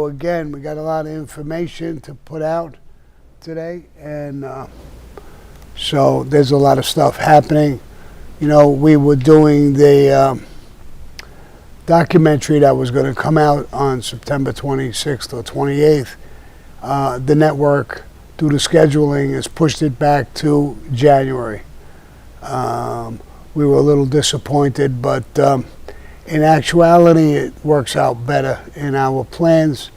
again, we got a lot of information to put out today, and so there's a lot of stuff happening. We were doing the documentary that was going to come out on September 26th or 28th. The network, due to scheduling, has pushed it back to January. We were a little disappointed, but in actuality, it works out better in our plans,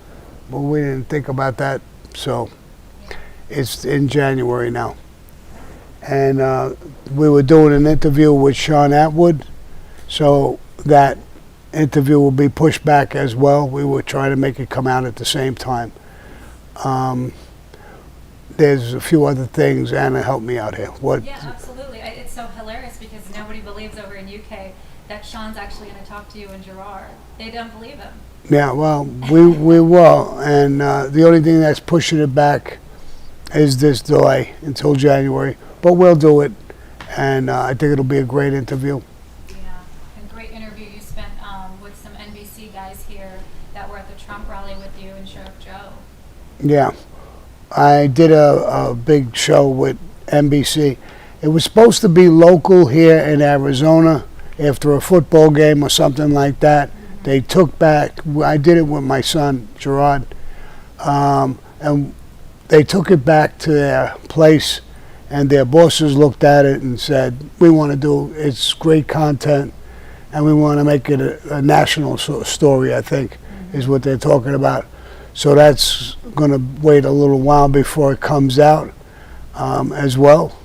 but we didn't think about that, so it's in January now. And we were doing an interview with Sean Atwood, so that interview will be pushed back as well. We were trying to make it come out at the same time. There's a few other things. Anna, help me out here. What? Yeah, absolutely. It's so hilarious because nobody believes over in UK that Sean's actually going to talk to you and Gerard. They don't believe him. Yeah, well, we will, and the only thing that's pushing it back is this delay until January. But we'll do it, and I think it'll be a great interview. Yeah, a great interview you spent with some NBC guys here that were at the Trump rally with you and Sheriff Joe. Yeah, I did a big show with NBC. It was supposed to be local here in Arizona after a football game or something like that. Mm-hmm. They took back, I did it with my son, Gerard, and they took it back to their place, and their bosses looked at it and said, we want to do, it's great content, and we want to make it a national story, I think, is what they're talking about. So that's going to wait a little while before it comes out as well.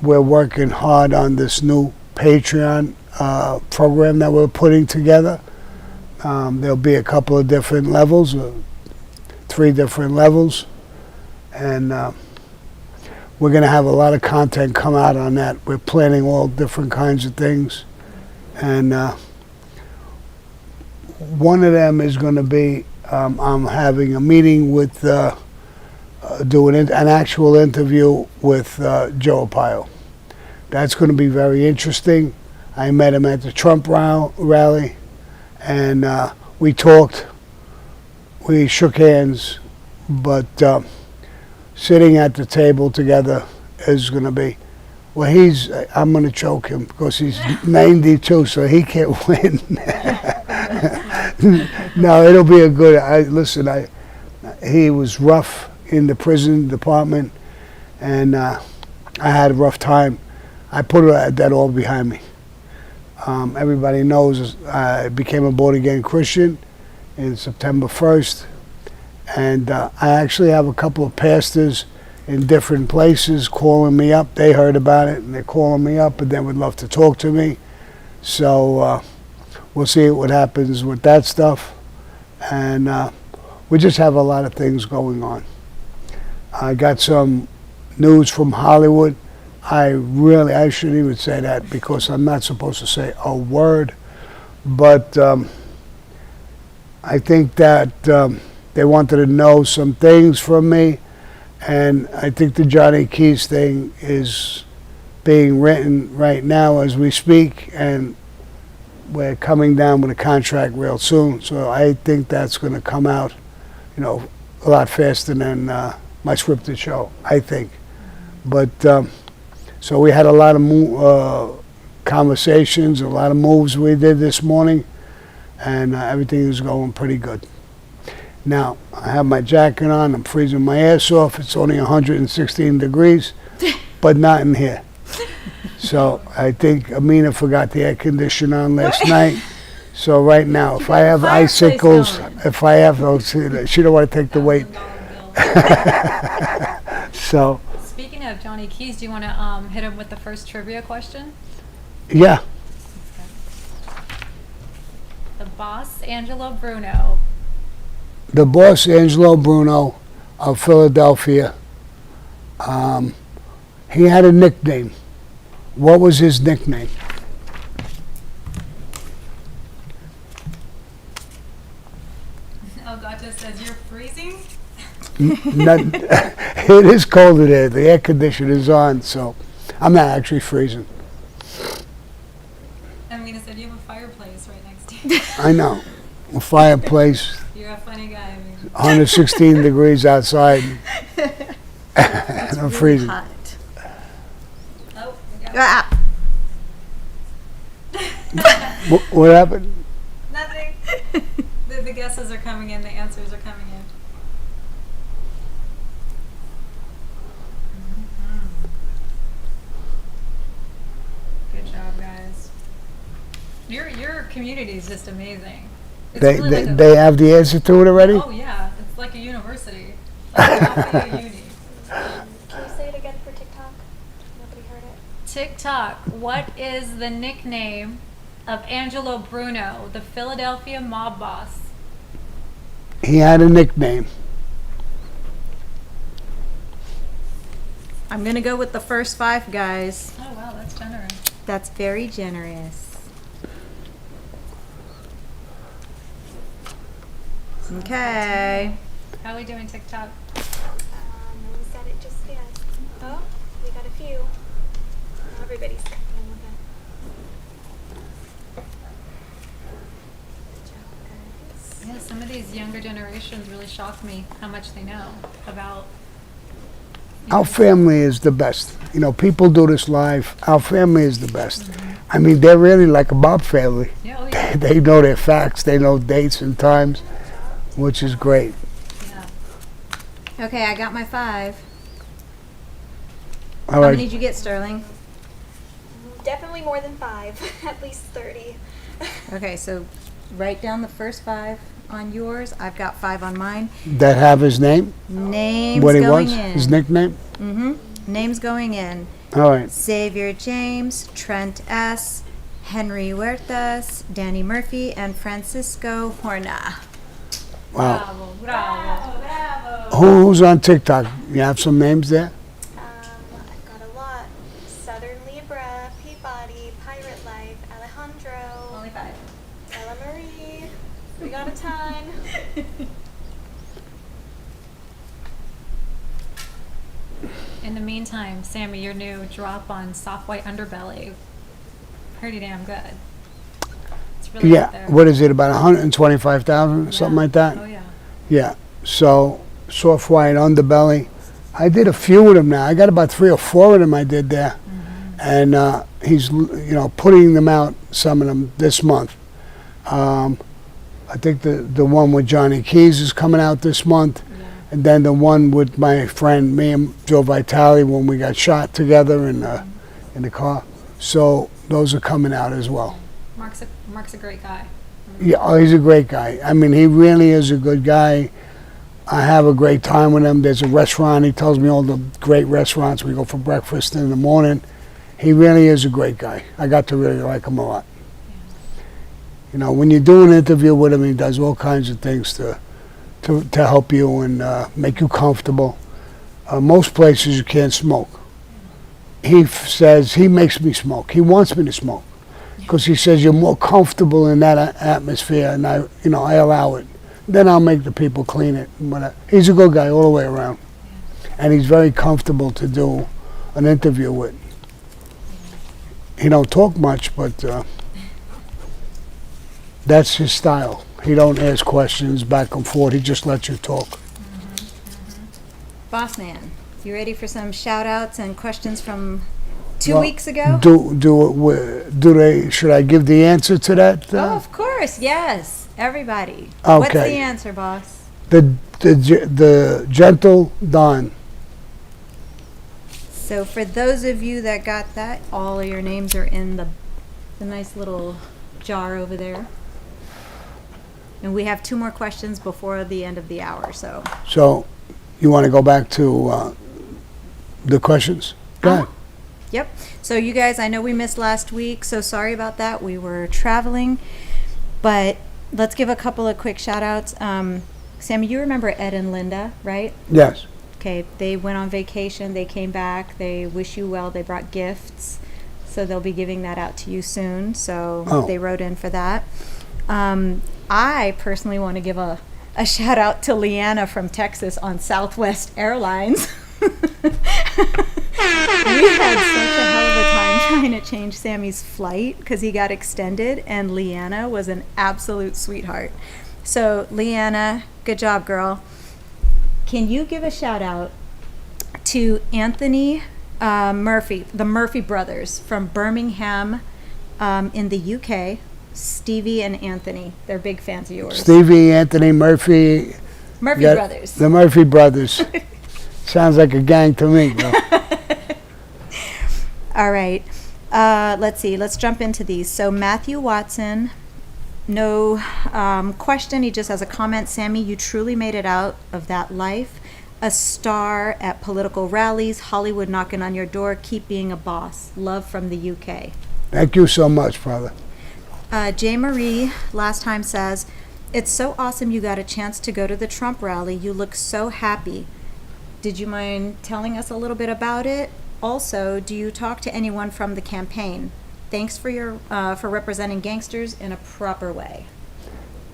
We're working hard on this new Patreon program that we're putting together. There'll be a couple of different levels, 3 different levels, and we're going to have a lot of content come out on that. We're planning all different kinds of things, and one of them is going to be I'm having a meeting with, doing an actual interview with Joe Arpaio. That's going to be very interesting. I met him at the Trump rally, and we talked. We shook hands, but sitting at the table together is going to be, well, I'm going to choke him because he's 92, so he can't win. No, it'll be a good, he was rough in the prison department, and I had a rough time. I put that all behind me. Everybody knows I became a born-again Christian in September 1st, and I actually have a couple of pastors in different places calling me up. They heard about it, and they're calling me up, and they would love to talk to me. So we'll see what happens with that stuff, and we just have a lot of things going on. I got some news from Hollywood. I shouldn't even say that because I'm not supposed to say a word, but I think that they wanted to know some things from me, and I think the Johnny Keys thing is being written right now as we speak, and we're coming down with a contract real soon, so I think that's going to come out, a lot faster than my scripted show, I think. But so we had a lot of conversations, a lot of moves we did this morning, and everything is going pretty good. Now, I have my jacket on, I'm freezing my ass off, it's only 116 degrees, but not in here. So I think Amina forgot the air conditioner on last night. So right now, if I have icicles, if I have those, she don't want to take the weight. So. Speaking of Johnny Keys, do you want to hit him with the first trivia question? Yeah. The boss, Angelo Bruno. The boss, Angelo Bruno of Philadelphia, he had a nickname. What was his nickname? Oh, God just says you're freezing? It is cold in there. The air conditioner is on, so I'm not actually freezing. I mean, I said you have a fireplace right next to you. I know. A fireplace. You're a funny guy. I mean. 116 degrees outside. It's I'm really freezing. hot. Oh, we got Ah. What happened? nothing. The guesses are coming in. The answers are coming in. Good job, guys. Your community is just amazing. It's They, really they, like a- they have the answer to it already? Oh yeah, it's like a university. Like a uni. Can you say it again for TikTok? Nobody heard it. TikTok. What is the nickname of Angelo Bruno, the Philadelphia mob boss? He had a nickname. I'm going to go with the first 5, guys. Oh wow, that's generous. That's very generous. Okay. How are we doing TikTok? No one said it just yet. Oh, we got a few. Now everybody's stepping in with it. Good job, guys. Yeah, some of these younger generations really shock me how much they know about. Our family is the best. You know, people do this live. Our family is the best. I mean, they're really like a Bob family. Yeah, oh yeah. They know their facts. They know dates and times, which is great. Yeah. Okay, I got my 5. All How right. many did you get, Sterling? Definitely more than 5. At least 30. Okay, so write down the first 5 on yours. I've got 5 on mine. That have his name? Names What he going was? in. His nickname? Mm-hmm. Names going in. All right. Xavier James, Trent S., Henry Huertas, Danny Murphy, and Francisco Horna. Wow. Bravo. Who's on TikTok? You have some names there? I've got a lot. Southern Libra, Peabody, Pirate Life, Alejandro, Only 5. Ella Marie. We got a ton. In the meantime, Sammy, your new drop on soft white underbelly, pretty damn good. It's really up there. Yeah. What is it? About 125,000, something Yeah. like that? Oh yeah. Yeah. So soft white underbelly. I did a few of them now. I got about 3 or 4 of them I did there, and he's putting them out, some of them this month. I think the one with Johnny Keys is coming out this month. Yeah. And then the one with my friend, me and Joe Vitale, when we got shot together in the car. So those are coming out as well. Mark's a great guy. Yeah, oh, he's a great guy. I mean, he really is a good guy. I have a great time with him. There's a restaurant. He tells me all the great restaurants. We go for breakfast in the morning. He really is a great guy. I got to really like him a lot. You know, when you do an interview with him, he does all kinds of things to help you and make you comfortable. Most places you can't smoke. He says he makes me smoke. He wants me to smoke because he says you're more comfortable in that atmosphere, and I allow it. Then I'll make the people clean it. But he's a good guy all the way around, and he's very comfortable to do an interview with. He don't talk much, but that's his style. He don't ask questions back and forth. He just lets you talk. Boss man, you ready for some shout outs and questions from 2 Well, weeks ago? Should I give the answer to that? Oh, of course, yes. Everybody. Okay. What's the answer, boss? The gentle Don. So for those of you that got that, all of your names are in the nice little jar over there. And we have 2 more questions before the end of the hour, so. So, you want to go back to the questions? Go ahead. Yep. So you guys, I know we missed last week, so sorry about that. We were traveling, but let's give a couple of quick shout outs. Sammy, you remember Ed and Linda, right? Yes. Okay, they went on vacation, they came back, they wish you well, they brought gifts, so they'll be giving that out to you soon, so Oh. they wrote in for that. I personally want to give a shout out to Leanna from Texas on Southwest Airlines. We had such a hell of a time trying to change Sammy's flight because he got extended, and Leanna was an absolute sweetheart. So, Leanna, good job, girl. Can you give a shout out to Anthony Murphy, the Murphy brothers from Birmingham in the UK? Stevie and Anthony. They're big fans of yours. Stevie, Anthony, Murphy. Murphy Yeah, brothers. The Murphy brothers. Sounds like a gang to me. Girl. All right. Let's see. Let's jump into these. So Matthew Watson, no question. He just has a comment. Sammy, you truly made it out of that life. A star at political rallies, Hollywood knocking on your door. Keep being a boss. Love from the UK. Thank you so much, brother. J. Marie last time says, it's so awesome you got a chance to go to the Trump rally. You look so happy. Did you mind telling us a little bit about it? Also, do you talk to anyone from the campaign? Thanks for your for representing gangsters in a proper way.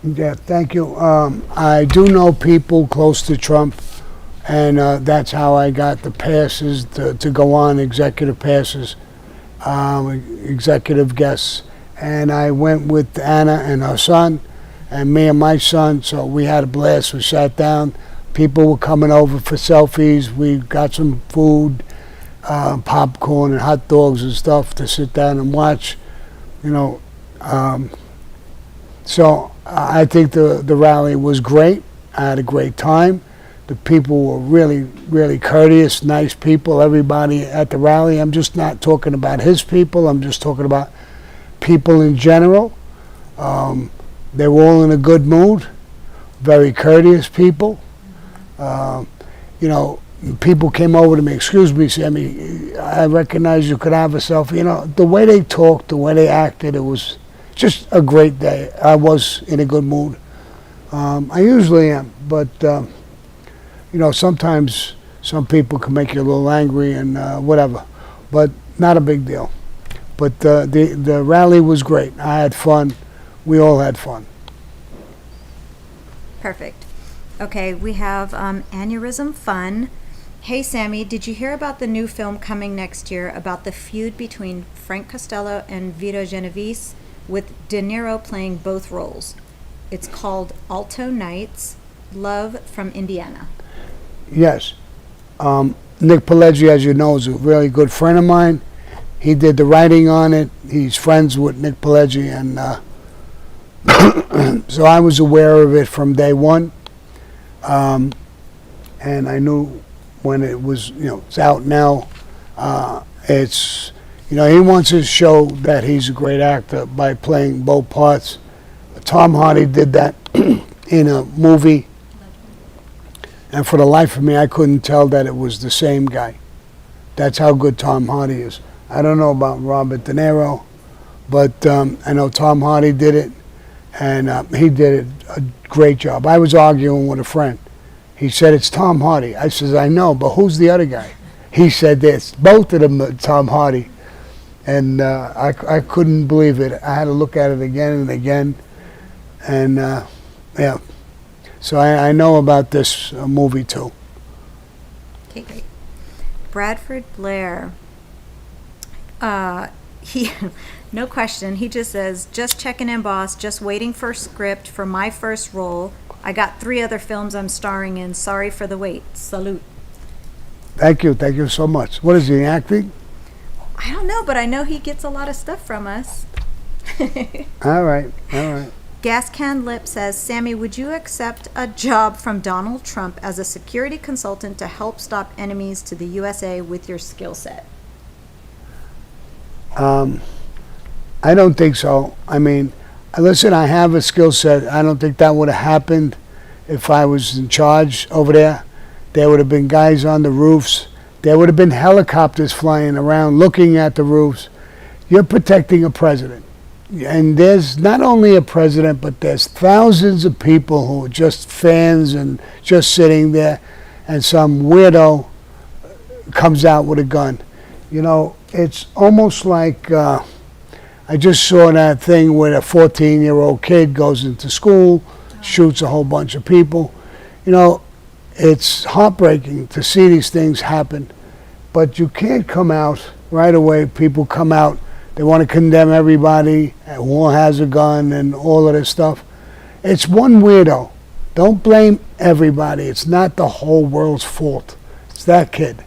Yeah, thank you. I do know people close to Trump, and that's how I got the passes to go on, executive passes, executive guests. And I went with Anna and her son, and me and my son, so we had a blast. We sat down. People were coming over for selfies. We got some food, popcorn and hot dogs and stuff to sit down and watch, you know. So I think the rally was great. I had a great time. The people were really, really courteous, nice people, everybody at the rally. I'm just not talking about his people. I'm just talking about people in general. They were all in a good mood, very courteous people. You know, people came over to me, excuse me, Sammy, I recognize you could have a selfie. You know, the way they talked, the way they acted, it was just a great day. I was in a good mood. I usually am, but, you know, sometimes some people can make you a little angry and whatever, but not a big deal. But the rally was great. I had fun. We all had fun. Perfect. Okay, we have Aneurysm Fun. Hey, Sammy, did you hear about the new film coming next year about the feud between Frank Costello and Vito Genovese with De Niro playing both roles? It's called Alto Nights. Love from Indiana. Yes. Nick Pileggi, as you know, is a really good friend of mine. He did the writing on it. He's friends with Nick Pileggi, and so I was aware of it from day one. And I knew when it was, you know, it's out now. It's, you know, he wants to show that he's a great actor by playing both parts. Tom Hardy did that in a movie, and for the life of me, I couldn't tell that it was the same guy. That's how good Tom Hardy is. I don't know about Robert De Niro, but I know Tom Hardy did it, and he did a great job. I was arguing with a friend. He said, it's Tom Hardy. I says, I know, but who's the other guy? He said this. Both of them are Tom Hardy. And I couldn't believe it. I had to look at it again and again. And, yeah. So I know about this movie, too. Okay, great. Bradford Blair. He, no question. He just says, just checking in, boss. Just waiting for script for my first role. I got 3 other films I'm starring in. Sorry for the wait. Salute. Thank you. Thank you so much. What is he, acting? I don't know, but I know he gets a lot of stuff from us. All right. All right. Gas Can Lip says, Sammy, would you accept a job from Donald Trump as a security consultant to help stop enemies to the USA with your skill set? I don't think so. I mean, listen, I have a skill set. I don't think that would have happened if I was in charge over there. There would have been guys on the roofs. There would have been helicopters flying around looking at the roofs. You're protecting a president. And there's not only a president, but there's thousands of people who are just fans and just sitting there, and some weirdo comes out with a gun. You know, it's almost like I just saw that thing where a 14-year-old kid goes into school, shoots a whole bunch of people. You know, it's heartbreaking to see these things happen, but you can't come out right away. People come out, they want to condemn everybody who has a gun and all of this stuff. It's one weirdo. Don't blame everybody. It's not the whole world's fault. It's that kid.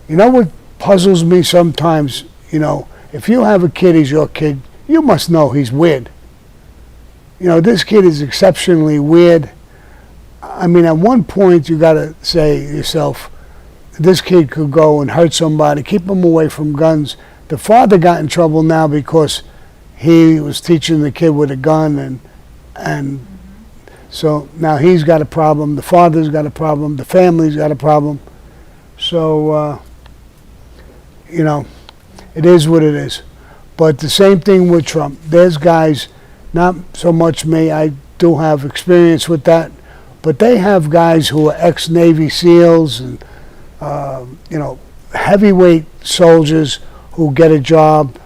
You know what puzzles me sometimes? If you have a kid, he's your kid, you must know he's weird. This kid is exceptionally weird. I mean, at one point, you got to say to yourself, this kid could go and hurt somebody, keep him away from guns. The father got in trouble now because he was teaching the kid with a gun, and so now he's got a problem. The father's got a problem. The family's got a problem. So, it is what it is. But the same thing with Trump. There's guys, not so much me, I do have experience with that, but they have guys who are ex-Navy SEALs and, heavyweight soldiers who get a job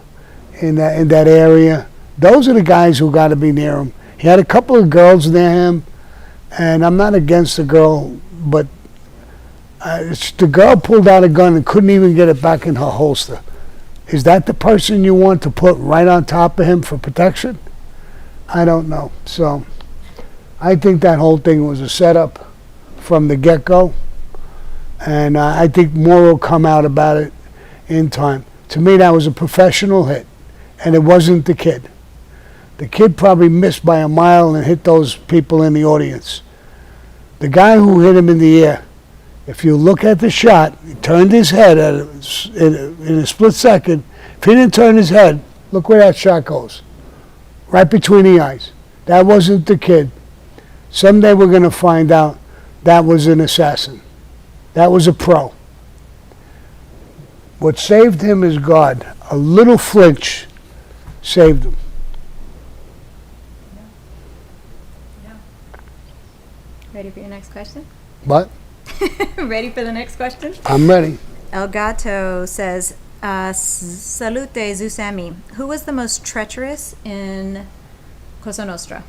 in that area. Those are the guys who got to be near him. He had a couple of girls near him, and I'm not against the girl, but the girl pulled out a gun and couldn't even get it back in her holster. Is that the person you want to put right on top of him for protection? I don't know. So I think that whole thing was a setup from the get-go, and I think more will come out about it in time. To me, that was a professional hit, and it wasn't the kid. The kid probably missed by a mile and hit those people in the audience. The guy who hit him in the air, if you look at the shot, he turned his head in a split second. If he didn't turn his head, look where that shot goes. Right between the eyes. That wasn't the kid. Someday we're going to find out that was an assassin. That was a pro. What saved him is God. A little flinch saved him. Ready for your next question? What? Ready for the next question? I'm ready. El Gato says, Salute, Sammy. Who was the most treacherous in Cosa Nostra?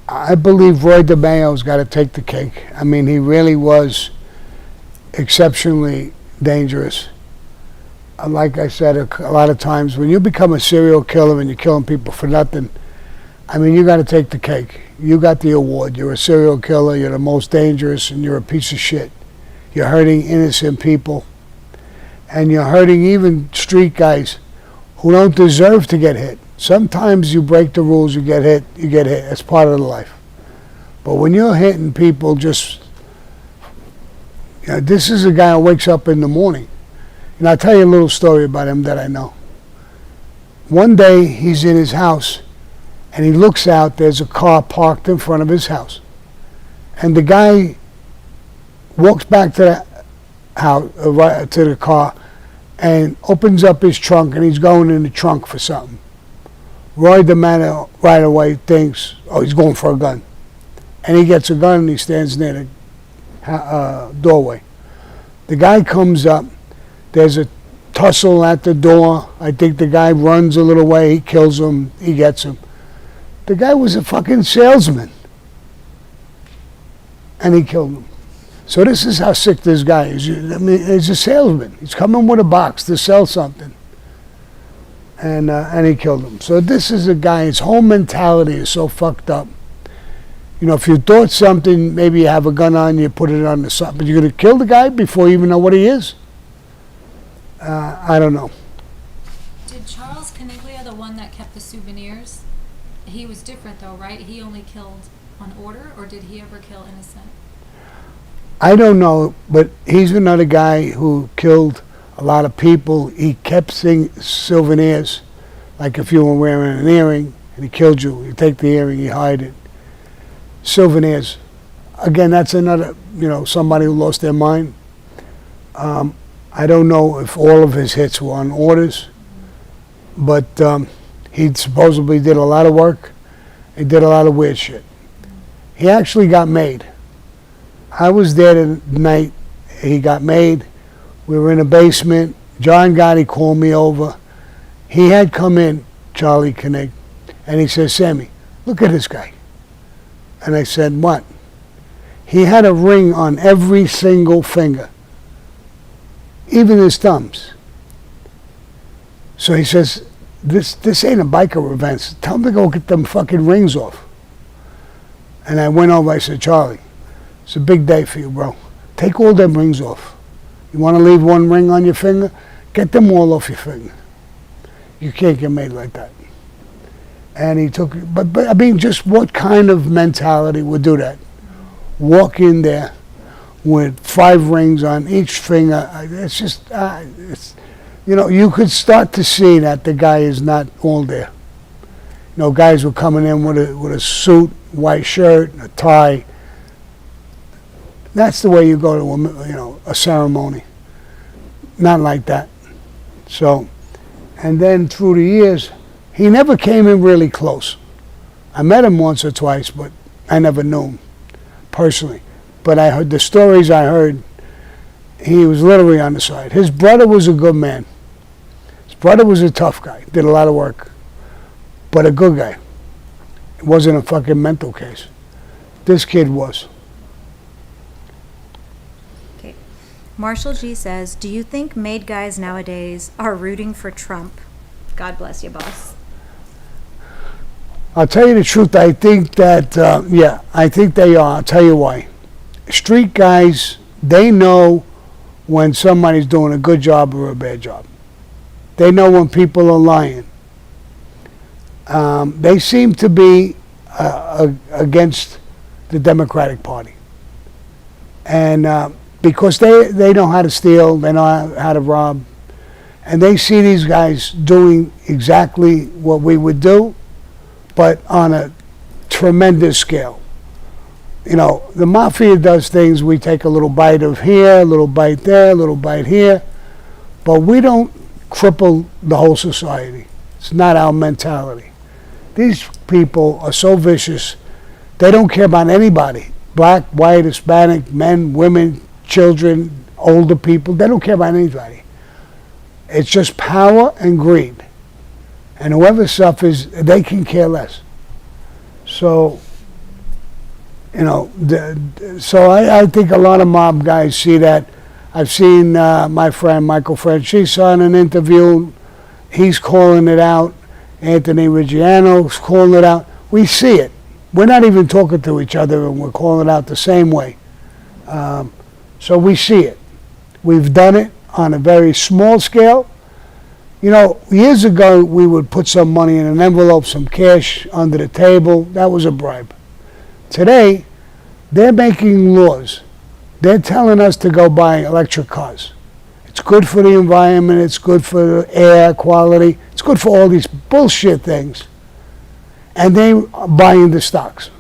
I believe Roy DeMayo's got to take the cake. I mean, he really was exceptionally dangerous. Like I said a lot of times, when you become a serial killer and you're killing people for nothing, I mean, you got to take the cake. You got the award. You're a serial killer. You're the most dangerous, and you're a piece of shit. You're hurting innocent people, and you're hurting even street guys who don't deserve to get hit. Sometimes you break the rules, you get hit. That's part of the life. But when you're hitting people, this is a guy who wakes up in the morning. And I'll tell you a little story about him that I know. One day, he's in his house, and he looks out, there's a car parked in front of his house. And the guy walks back to the house, to the car, and opens up his trunk, and he's going in the trunk for something. Roy DeMayo right away thinks, oh, he's going for a gun. And he gets a gun, and he stands near the doorway. The guy comes up, there's a tussle at the door. I think the guy runs a little way, he kills him, he gets him. The guy was a fucking salesman. And he killed him. So this is how sick this guy is. I mean, he's a salesman. He's coming with a box to sell something. And he killed him. So this is a guy, his whole mentality is so fucked up. If you thought something, maybe you have a gun on you, put it on the side, but you're going to kill the guy before you even know what he is? I don't know. Did Charles Caniglia, the one that kept the souvenirs, he was different though, right? He only killed on order, or did he ever kill innocent? I don't know, but he's another guy who killed a lot of people. He kept souvenirs, like if you were wearing an earring and he killed you, you take the earring, you hide it. Souvenirs. Again, that's another, somebody who lost their mind. I don't know if all of his hits were on orders, but he supposedly did a lot of work. He did a lot of weird shit. He actually got made. I was there the night he got made. We were in a basement. John Gotti called me over. He had come in, Charlie Koenig, and he says, Sammy, look at this guy. And I said, what? He had a ring on every single finger, even his thumbs. So he says, this ain't a biker event. Tell them to go get them fucking rings off. And I went over, I said, Charlie, it's a big day for you, bro. Take all them rings off. You want to leave one ring on your finger? Get them all off your finger. You can't get made like that. And he took, but I mean, just what kind of mentality would do that? Walk in there with 5 rings on each finger. It's just, it's, you know, you could start to see that the guy is not all there. You know, guys were coming in with a suit, white shirt, a tie. That's the way you go to a ceremony. Not like that. So, and then through the years, he never came in really close. I met him once or twice, but I never knew him personally. But I heard the stories I heard, he was literally on the side. His brother was a good man. His brother was a tough guy, did a lot of work, but a good guy. It wasn't a fucking mental case. This kid was. Okay. Marshall G says, do you think made guys nowadays are rooting for Trump? God bless you, boss. I'll tell you the truth. I think that, yeah, I think they are. I'll tell you why. Street guys, they know when somebody's doing a good job or a bad job. They know when people are lying. They seem to be against the Democratic Party. And because they know how to steal, they know how to rob, and they see these guys doing exactly what we would do, but on a tremendous scale. You know, the mafia does things, we take a little bite of here, a little bite there, a little bite here, but we don't cripple the whole society. It's not our mentality. These people are so vicious, they don't care about anybody. Black, white, Hispanic, men, women, children, older people, they don't care about anybody. It's just power and greed. And whoever suffers, they can care less. So, you know, so I think a lot of mob guys see that. I've seen my friend Michael Francesa on an interview. He's calling it out. Anthony Reggiano's calling it out. We see it. We're not even talking to each other, and we're calling it out the same way. So we see it. We've done it on a very small scale. You know, years ago, we would put some money in an envelope, some cash under the table. That was a bribe. Today, they're making laws. They're telling us to go buy electric cars. It's good for the environment. It's good for the air quality. It's good for all these bullshit things. And they are buying the stocks.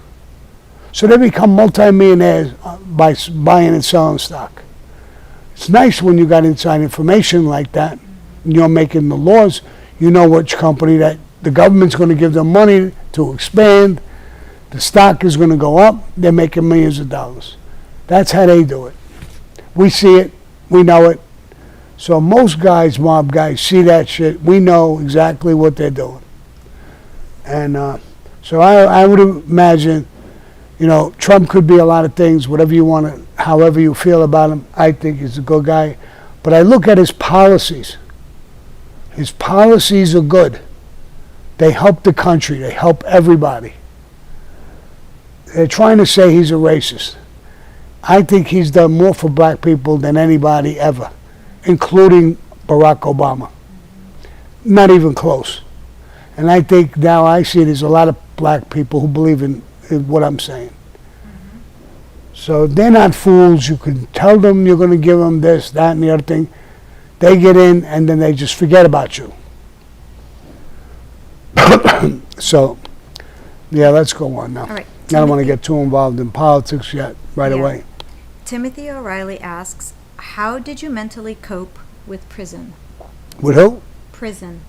So they become multimillionaires by buying and selling stock. It's nice when you got inside information like that. And you're making the laws. You know which company that the government's going to give them money to expand. The stock is going to go up. They're making millions of dollars. That's how they do it. We see it. We know it. So most guys, mob guys, see that shit. We know exactly what they're doing. And so I would imagine, you know, Trump could be a lot of things, whatever you want to, however you feel about him. I think he's a good guy. But I look at his policies. His policies are good. They help the country. They help everybody. They're trying to say he's a racist. I think he's done more for black people than anybody ever, including Barack Obama. Not even close. And I think now I see there's a lot of black people who believe in what I'm saying. So they're not fools. You can tell them you're going to give them this, that, and the other thing. They get in, and then they just forget about you. So, yeah, let's go on now. All right. I don't want to get too involved in politics yet, right Yeah. away. Timothy O'Reilly asks, how did you mentally cope with prison? With who? Prison.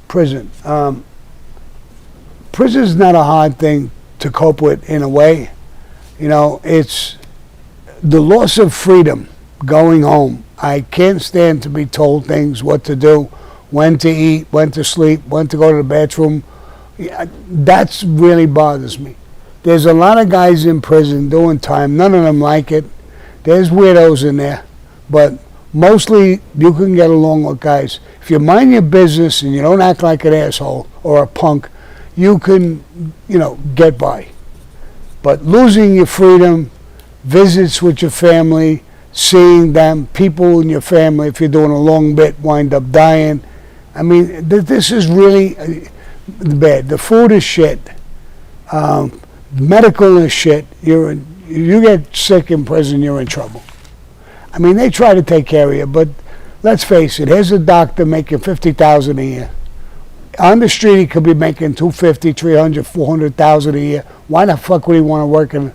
Prison. Prison's not a hard thing to cope with in a way. You know, it's the loss of freedom, going home. I can't stand to be told things, what to do, when to eat, when to sleep, when to go to the bathroom. Yeah, that's really bothers me. There's a lot of guys in prison doing time. None of them like it. There's weirdos in there. But Mostly, you can get along with guys. If you mind your business and you don't act like an asshole or a punk, you can, get by. But losing your freedom, visits with your family, seeing them, people in your family, if you're doing a long bit, wind up dying. I mean, this is really bad. The food is shit. Medical is shit. You get sick in prison, you're in trouble. I mean, they try to take care of you, but let's face it. Here's a doctor making $50,000 a year. On the street, he could be making $250,000, $300,000, $400,000 a year. Why the fuck would he want to work in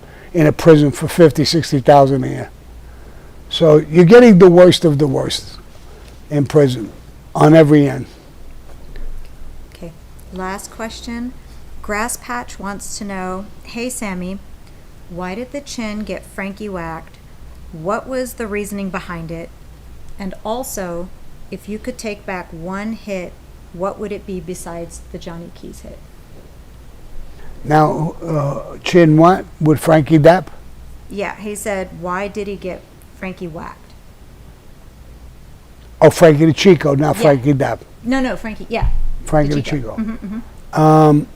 a prison for $50,000, $60,000 a year? So you're getting the worst of the worst in prison on every end. Okay, last question. Grass Patch wants to know, hey Sammy, why did the chin get Frankie whacked? What was the reasoning behind it? And also, if you could take back one hit, what would it be besides the Johnny Keys hit? Now, chin what? With Frankie Depp? Yeah, he said, why did he get Frankie whacked? Oh, Frankie the Chico, not Yeah. Frankie Depp. No, Frankie, yeah. Frankie the Chico. Chico.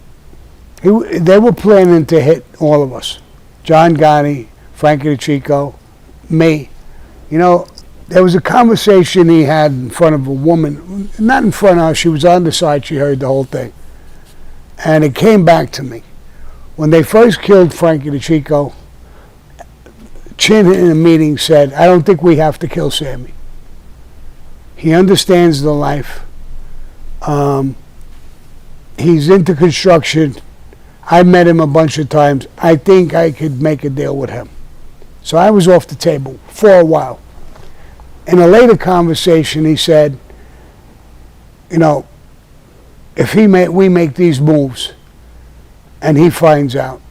They were planning to hit all of us. John Gotti, Frankie the Chico, me. There was a conversation he had in front of a woman, not in front of her, she was on the side, she heard the whole thing. And it came back to me. When they first killed Frankie the Chico, Chin in a meeting said, I don't think we have to kill Sammy. He understands the life. He's into construction. I met him a bunch of times. I think I could make a deal with him. So I was off the table for a while. In a later conversation, he said, if we make these moves and he finds out,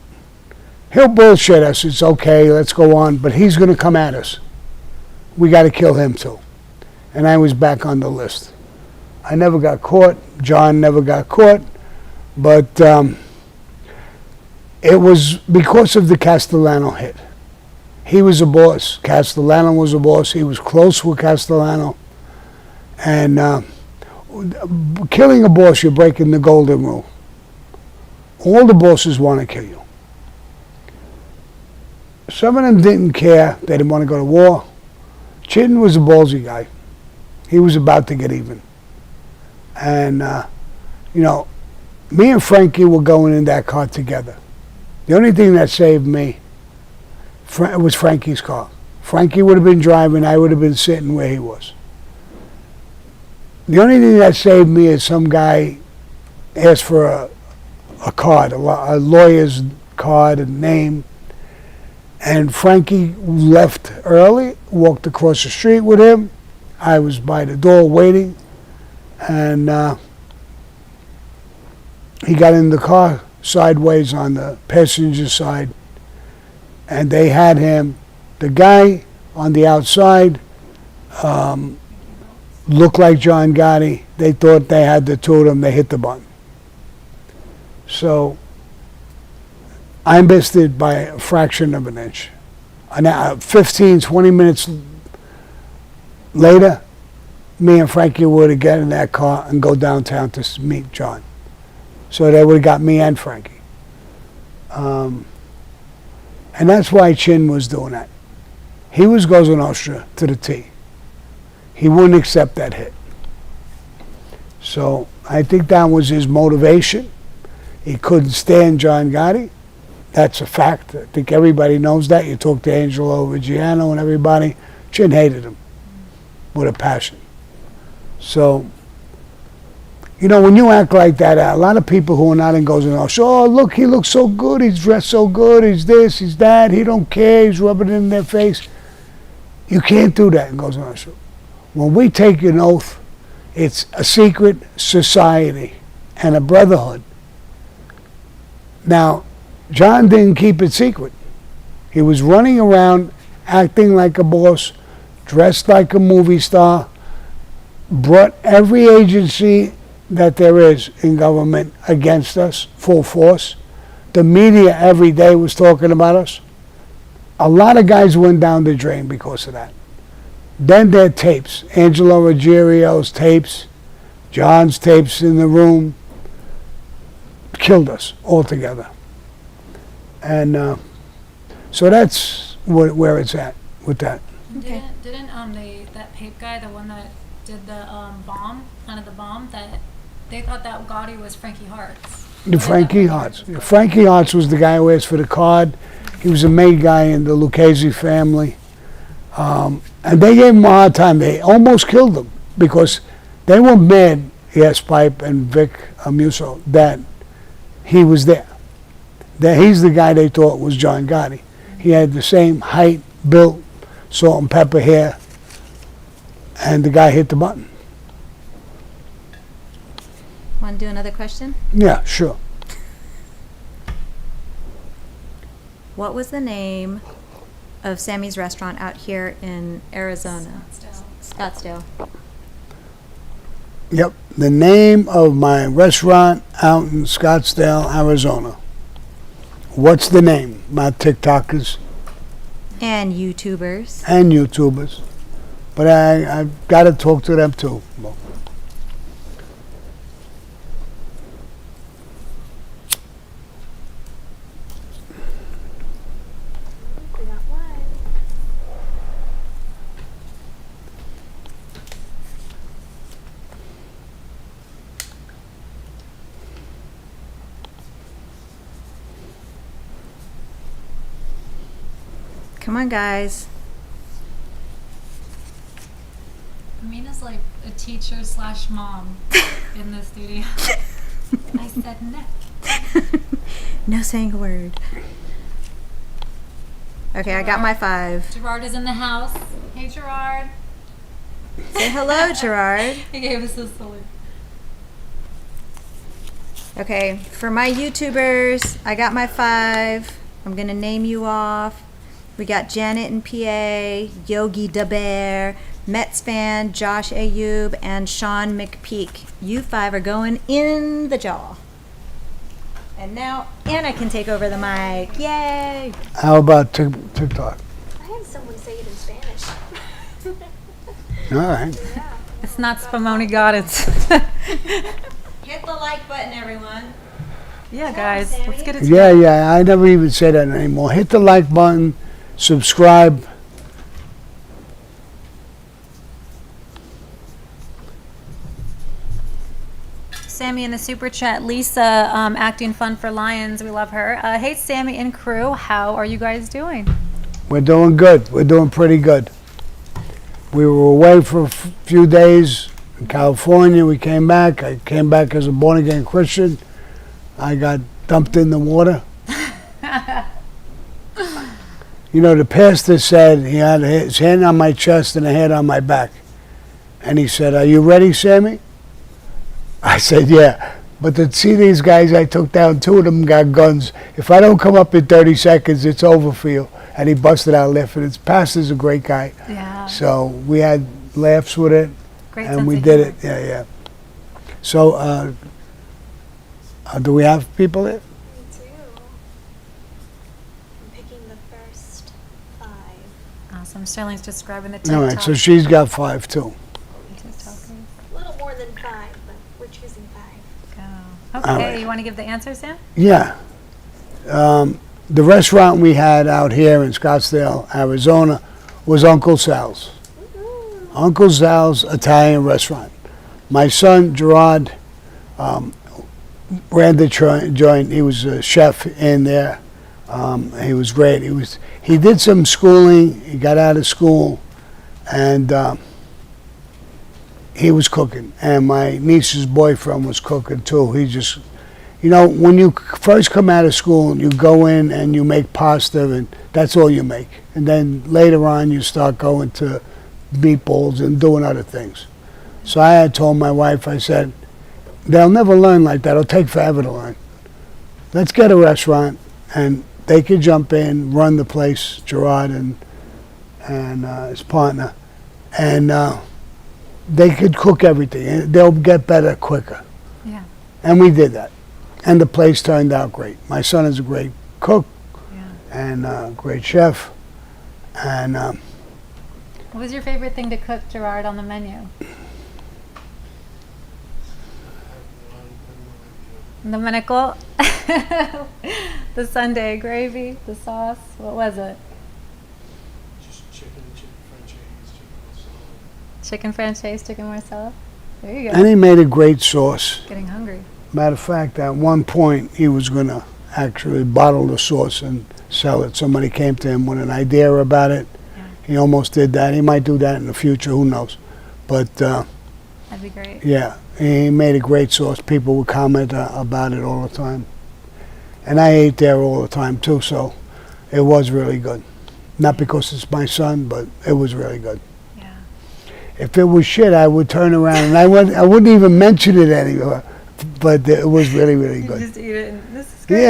he'll bullshit us. It's okay, let's go on, but he's going to come at us. We got to kill him too. And I was back on the list. I never got caught. John never got caught. But it was because of the Castellano hit. He was a boss. Castellano was a boss. He was close with Castellano. And killing a boss, you're breaking the golden rule. All the bosses want to kill you. Some of them didn't care. They didn't want to go to war. Chin was a ballsy guy. He was about to get even. And, me and Frankie were going in that car together. The only thing that saved me was Frankie's car. Frankie would have been driving, I would have been sitting where he was. The only thing that saved me is some guy asked for a card, a lawyer's card, a name, and Frankie left early, walked across the street with him. I was by the door waiting, and he got in the car sideways on the passenger side, and they had him. The guy on the outside looked like John Gotti. They thought they had the two of them. They hit the button. So I missed it by a fraction of an inch. 15, 20 minutes later, me and Frankie would have got in that car and go downtown to meet John. So they would have got me and Frankie. And that's why Chin was doing that. He was Cosa Nostra to the T. He wouldn't accept that hit. So I think that was his motivation. He couldn't stand John Gotti. That's a fact. I think everybody knows that. You talk to Angelo Reggiano and everybody. Chin hated him with a passion. So, when you act like that, a lot of people who are not in Cosa Nostra, oh, look, he looks so good, he's dressed so good, he's this, he's that, he don't care, he's rubbing it in their face. You can't do that in Cosa Nostra. When we take an oath, it's a secret society and a brotherhood. Now, John didn't keep it secret. He was running around acting like a boss, dressed like a movie star, brought every agency that there is in government against us, full force. The media every day was talking about us. A lot of guys went down the drain because of that. Then their tapes, Angelo Ruggiero's tapes, John's tapes in the room, killed us altogether. And so that's where it's at with that. Okay. Didn't that Pape guy, the one that did the bomb, kind of the bomb, that they thought that Gotti was Frankie Hart's. The Frankie Hart's. Frankie Hart's was the guy who asked for the card. He was a main guy in the Lucchese family. And they gave him a hard time. They almost killed him because they were mad, yes, Pipe and Vic Amuso, that he was there. That he's the guy they thought was John Gotti. He had the same height, built, salt and pepper hair, and the guy hit the button. Want to do another question? Yeah, sure. What was the name of Sammy's restaurant out here in Arizona? Scottsdale. Yep. The name of my restaurant out in Scottsdale, Arizona. What's the name? My TikTokers And YouTubers. and YouTubers. But I've got to talk to them too. We got one. Come on, guys. Amina's like a teacher / mom in the studio. I said no. No saying a word. Okay, I got my 5. Gerard is in the house. Hey, Gerard. Say hello, Gerard. He gave us a salute. Okay, for my YouTubers, I got my 5. I'm going to name you off. We got Janet in PA, Yogi DeBear, Mets fan, Josh Ayub, and Sean McPeak. You 5 are going in the jaw. And now Anna can take over the mic. Yay! How about TikTok? I had someone say it in Spanish. All right. Yeah. It's not Spumoni Goddess. Hit the like button, everyone. Yeah, guys, let's get it Yeah, together. yeah. I never even say that anymore. Hit the like button, subscribe. Sammy in the super chat. Lisa, acting fun for Lions. We love her. Hey, Sammy and crew, how are you guys doing? We're doing good. We're doing pretty good. We were away for a few days in California. We came back. I came back as a born-again Christian. I got dumped in the water. You know, the pastor said he had his hand on my chest and a hand on my back. And he said, "Are you ready, Sammy?" I said, "Yeah." But to see these guys I took down, 2 of them got guns. If I don't come up in 30 seconds, it's over for you. And he busted out laughing. His pastor's a great guy. Yeah. So we had laughs with it, Great and sense we of did humor. it. Yeah, yeah. So, do we have people there? Me too. I'm picking the first 5. Awesome. Sterling's just grabbing the All TikTok. right, so she's got 5 too. TikTokers. A little more than 5, but we're choosing 5. Go. All Okay, right. you want to give the answer, Sam? Yeah. The restaurant we had out here in Scottsdale, Arizona, was Uncle Sal's. Uncle Sal's Italian restaurant. My son, Gerard, ran the joint. He was a chef in there. He was great. He did some schooling. He got out of school, and he was cooking. And my niece's boyfriend was cooking too. He just, you know, when you first come out of school, you go in and you make pasta, and that's all you make. And then later on, you start going to meatballs and doing other things. So I had told my wife, I said, they'll never learn like that. It'll take forever to learn. Let's get a restaurant, and they could jump in, run the place, Gerard and his partner, and they could cook everything. And they'll get better quicker. Yeah. And we did that. And the place turned out great. My son is a great cook Yeah. and a great chef. And What was your favorite thing to cook, Gerard, on the menu? The meneco? The Sunday gravy, the sauce, what was it? Just chicken franchise, Chicken franchise, chicken marsala? There you go. And he made a great sauce. Getting hungry. Matter of fact, at one point, he was going to actually bottle the sauce and sell it. Somebody came to him with an idea about it. Yeah. He almost did that. He might do that in the future, who knows. But, That'd be great. yeah, he made a great sauce. People would comment about it all the time. And I ate there all the time, too, so it was really good. Not because it's my son, but it was really good. Yeah. If it was shit, I would turn around and I wouldn't even mention it anymore. But it was really, really You good. just eat it and this is great.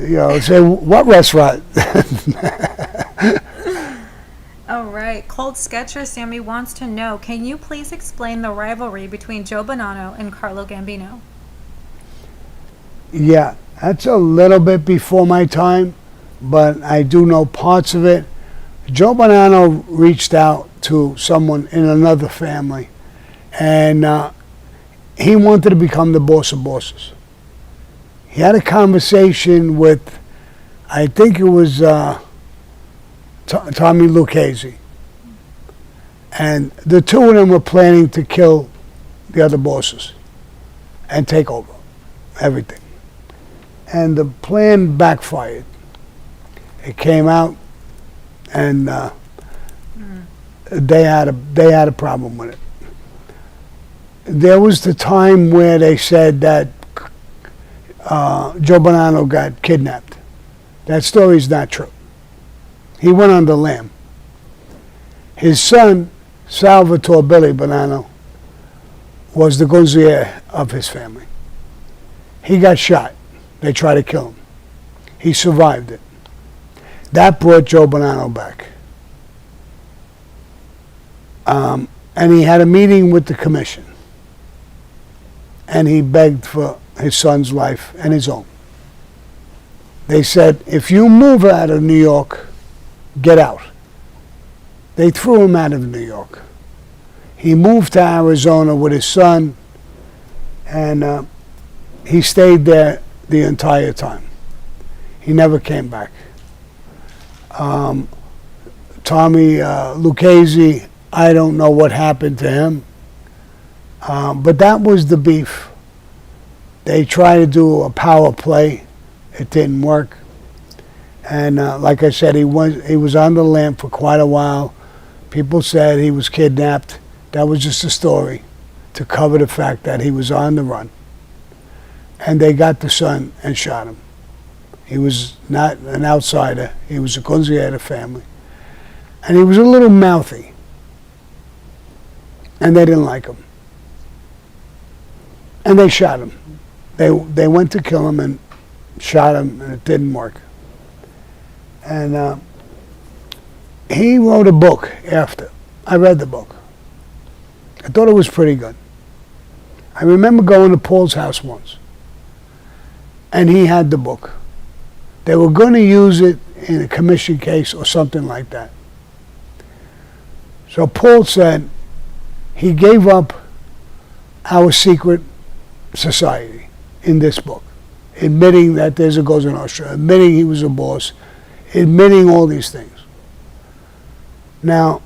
Yeah, say, what restaurant? All right. Cold Sketcher Sammy wants to know, can you please explain the rivalry between Joe Bonanno and Carlo Gambino? Yeah, that's a little bit before my time, but I do know parts of it. Joe Bonanno reached out to someone in another family, and he wanted to become the boss of bosses. He had a conversation with, I think it was Tommy Lucchese, and the two of them were planning to kill the other bosses and take over everything. And the plan backfired. It came out, and they had a problem with it. There was the time where they said that Joe Bonanno got kidnapped. That story's not true. He went on the lam. His son, Salvatore Billy Bonanno, was the gunzier of his family. He got shot. They tried to kill him. He survived it. That brought Joe Bonanno back. And he had a meeting with the commission. And he begged for his son's life and his own. They said, if you move out of New York, get out. They threw him out of New York. He moved to Arizona with his son, and he stayed there the entire time. He never came back. Tommy Lucchese, I don't know what happened to him, but that was the beef. They tried to do a power play. It didn't work. And like I said, he was on the lam for quite a while. People said he was kidnapped. That was just a story to cover the fact that he was on the run. And they got the son and shot him. He was not an outsider. He was a gunzier of the family. And he was a little mouthy. And they didn't like him. And they shot him. They went to kill him and shot him, and it didn't work. And he wrote a book after. I read the book. I thought it was pretty good. I remember going to Paul's house once, and he had the book. They were going to use it in a commission case or something like that. So Paul said he gave up our secret society in this book, admitting that there's a Cosa Nostra, admitting he was a boss, admitting all these things. Now,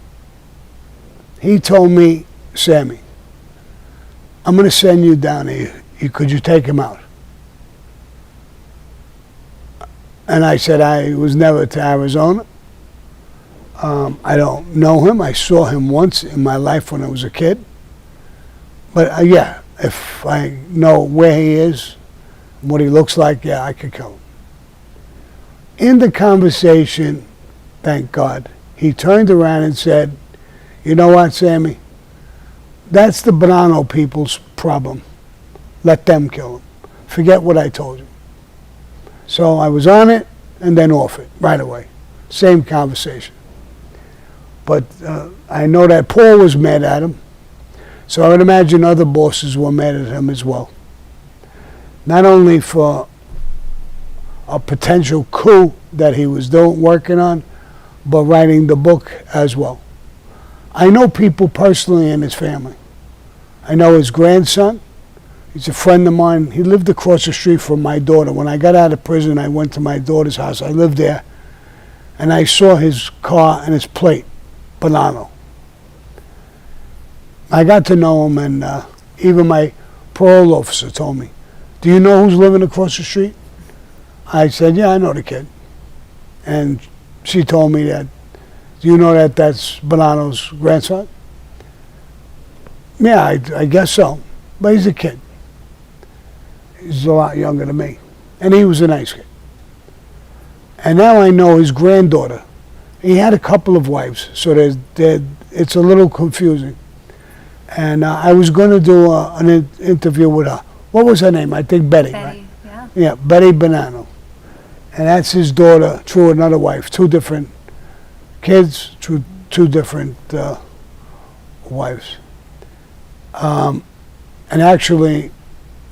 he told me, Sammy, I'm going to send you down here. Could you take him out? And I said, I was never to Arizona. I don't know him. I saw him once in my life when I was a kid. But yeah, if I know where he is, what he looks like, yeah, I could kill him. In the conversation, thank God, he turned around and said, you know what, Sammy? That's the Bonanno people's problem. Let them kill him. Forget what I told you. So I was on it and then off it right away. Same conversation. But I know that Paul was mad at him. So I would imagine other bosses were mad at him as well. Not only for a potential coup that he was working on, but writing the book as well. I know people personally in his family. I know his grandson. He's a friend of mine. He lived across the street from my daughter. When I got out of prison, I went to my daughter's house. I lived there. And I saw his car and his plate, Bonanno. I got to know him, and even my parole officer told me, "Do you know who's living across the street?" I said, "Yeah, I know the kid." And she told me that, "Do you know that that's Bonanno's grandson?" Yeah, I guess so. But he's a kid. He's a lot younger than me. And he was a nice kid. And now I know his granddaughter. He had a couple of wives, so it's a little confusing. And I was going to do an interview with her. What was her name? I think Betty, right? Betty, yeah. Yeah, Betty Bonanno. And that's his daughter, through another wife. Two different kids, through two different wives. And actually,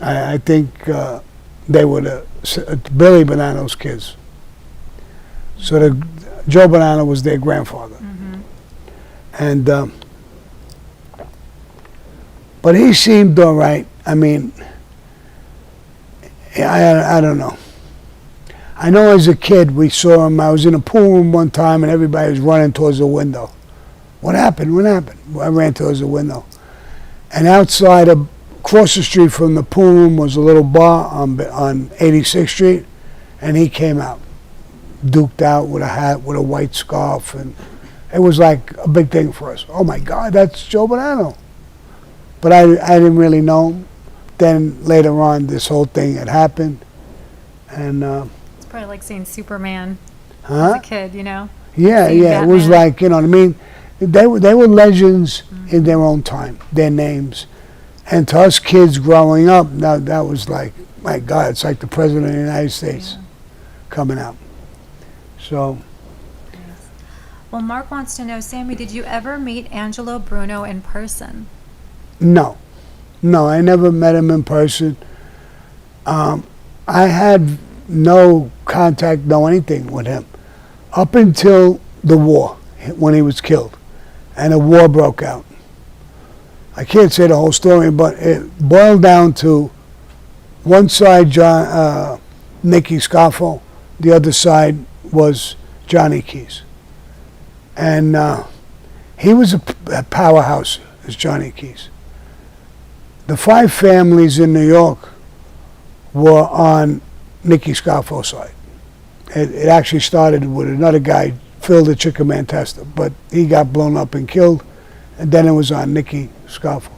I think they were Billy Bonanno's kids. So Joe Bonanno was their grandfather. And but he seemed all right. I mean, I don't know. I know as a kid we saw him. I was in a pool room one time and everybody was running towards the window. What happened? What happened? I ran towards the window. And outside, across the street from the pool room was a little bar on 86th Street, and he came out, duked out with a hat, with a white scarf, and it was like a big thing for us. Oh my God, that's Joe Bonanno. But I didn't really know him. Then later on, this whole thing had happened, and It's probably like seeing Superman huh? as a kid, you know? Yeah, Seeing yeah. It was Batman. like, you know what I mean? They were legends in their own time, their names. And to us kids growing up, that was like, my God, it's like the President of the United States coming out. So, Well, Mark wants to know, Sammy, did you ever meet Angelo Bruno in person? no. No, I never met him in person. I had no contact, no anything with him up until the war, when he was killed. And a war broke out. I can't say the whole story, but it boiled down to one side, Nicky Scarfo, the other side was Johnny Keys. And he was a powerhouse, as Johnny Keys. The 5 families in New York were on Nicky Scarfo's side. It actually started with another guy, Phil the Chicken Man Tester, but he got blown up and killed, and then it was on Nicky Scarfo.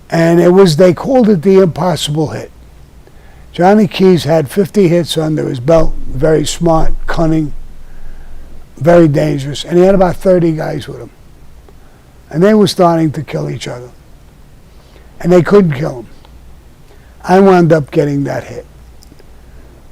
And they called it the impossible hit. Johnny Keys had 50 hits under his belt, very smart, cunning, very dangerous, and he had about 30 guys with him. And they were starting to kill each other. And they couldn't kill him. I wound up getting that hit.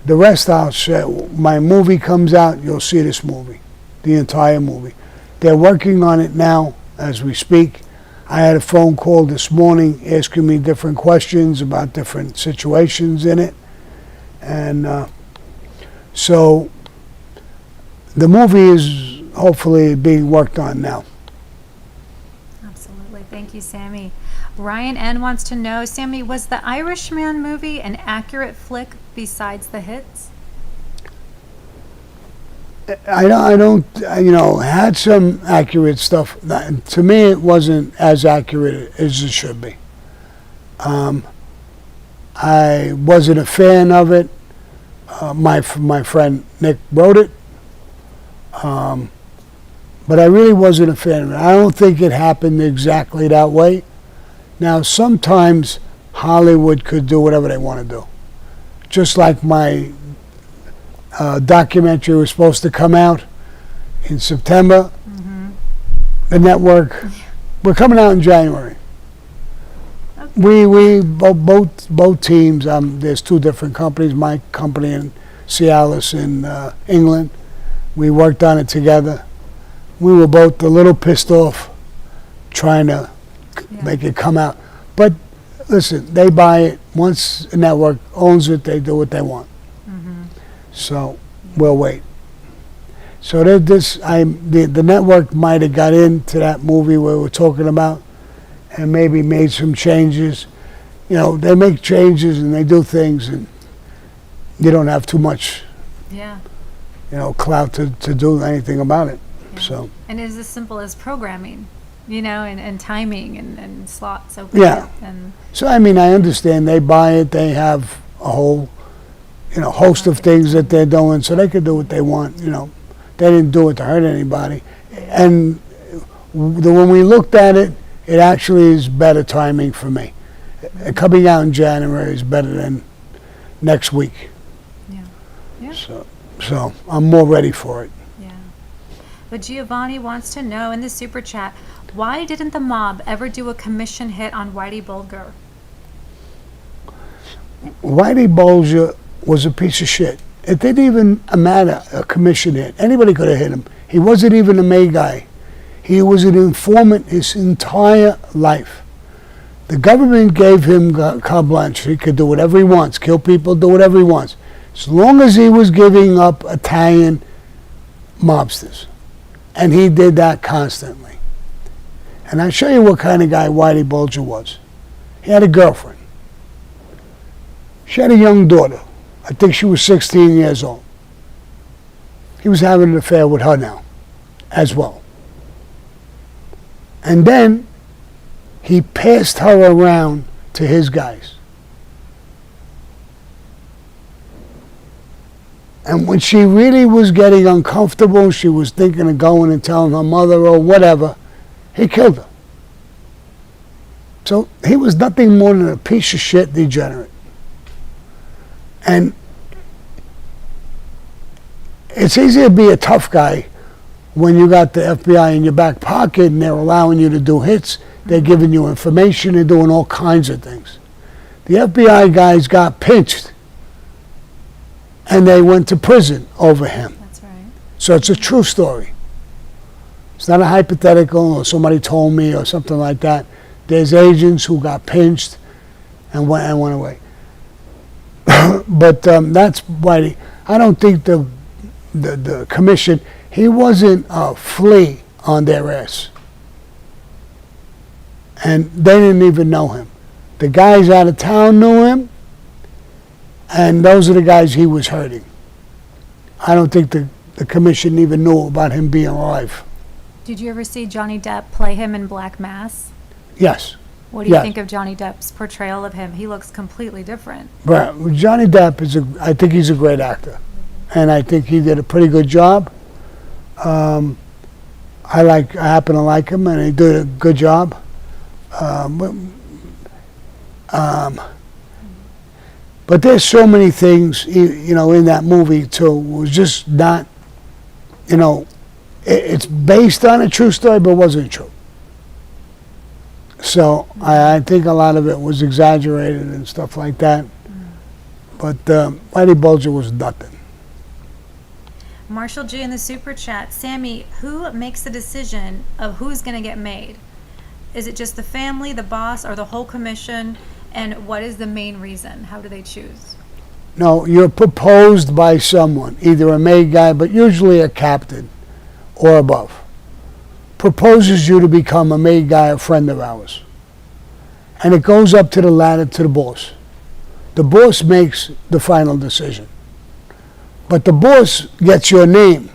The rest, I'll say, my movie comes out, you'll see this movie, the entire movie. They're working on it now as we speak. I had a phone call this morning asking me different questions about different situations in it. And so the movie is hopefully being worked on now. Absolutely. Thank you, Sammy. Ryan N. wants to know, Sammy, was the Irishman movie an accurate flick besides the hits? I don't, had some accurate stuff. To me, it wasn't as accurate as it should be. I wasn't a fan of it. My friend Nick wrote it. But I really wasn't a fan of it. I don't think it happened exactly that way. Now, sometimes Hollywood could do whatever they want to do. Just like my documentary was supposed to come out in September. The network, we're coming out in January. Okay. We both teams. There's 2 different companies. My company in Cialis in England. We worked on it together. We were both a little pissed off trying to make it come out. But listen, they buy it. Once a network owns it, they do what they want. So we'll wait. So the network might have got into that movie we were talking about and maybe made some changes. You know, they make changes and they do things, and you don't have too much, Yeah. clout to do anything about it. Yeah. So, And it's as simple as programming, and timing and slots open. Yeah. And so I mean, I understand they buy it. They have a whole, host of things that they're doing, so they could do what they want. They didn't do it to hurt anybody. And when we looked at it, it actually is better timing for me. Coming out in January is better than next week. yeah. Yeah. So I'm more ready for it. Yeah. But Giovanni wants to know in the super chat, why didn't the mob ever do a commission hit on Whitey Bulger? Whitey Bulger was a piece of shit. It didn't even matter a commission hit. Anybody could have hit him. He wasn't even a May guy. He was an informant his entire life. The government gave him carte blanche. He could do whatever he wants, kill people, do whatever he wants, as long as he was giving up Italian mobsters. And he did that constantly. And I'll show you what kind of guy Whitey Bulger was. He had a girlfriend. She had a young daughter. I think she was 16 years old. He was having an affair with her now, as well. And then he passed her around to his guys. And when she really was getting uncomfortable, she was thinking of going and telling her mother or whatever, he killed her. So he was nothing more than a piece of shit degenerate. And it's easy to be a tough guy when you got the FBI in your back pocket and they're allowing you to do hits. They're giving you information. They're doing all kinds of things. The FBI guys got pinched and they went to prison over him. That's right. So it's a true story. It's not a hypothetical or somebody told me or something like that. There's agents who got pinched and went away. But that's why I don't think the commission, he wasn't a flea on their ass. And they didn't even know him. The guys out of town knew him, and those are the guys he was hurting. I don't think the commission even knew about him being alive. Did you ever see Johnny Depp play him in Black Mass? Yes. What do you Yes. think of Johnny Depp's portrayal of him? He looks completely different. But Johnny Depp I think he's a great actor, and I think he did a pretty good job. I happen to like him, and he did a good job. But there's so many things, in that movie too. It was just not, it's based on a true story, but it wasn't true. So I think a lot of it was exaggerated and stuff like that. But Whitey Bulger was nothing. Marshall G in the super chat, Sammy, who makes the decision of who's going to get made? Is it just the family, the boss, or the whole commission? And what is the main reason? How do they choose? No, you're proposed by someone, either a maid guy, but usually a captain or above. Proposes you to become a maid guy, a friend of ours. And it goes up to the ladder to the boss. The boss makes the final decision. But the boss gets your name.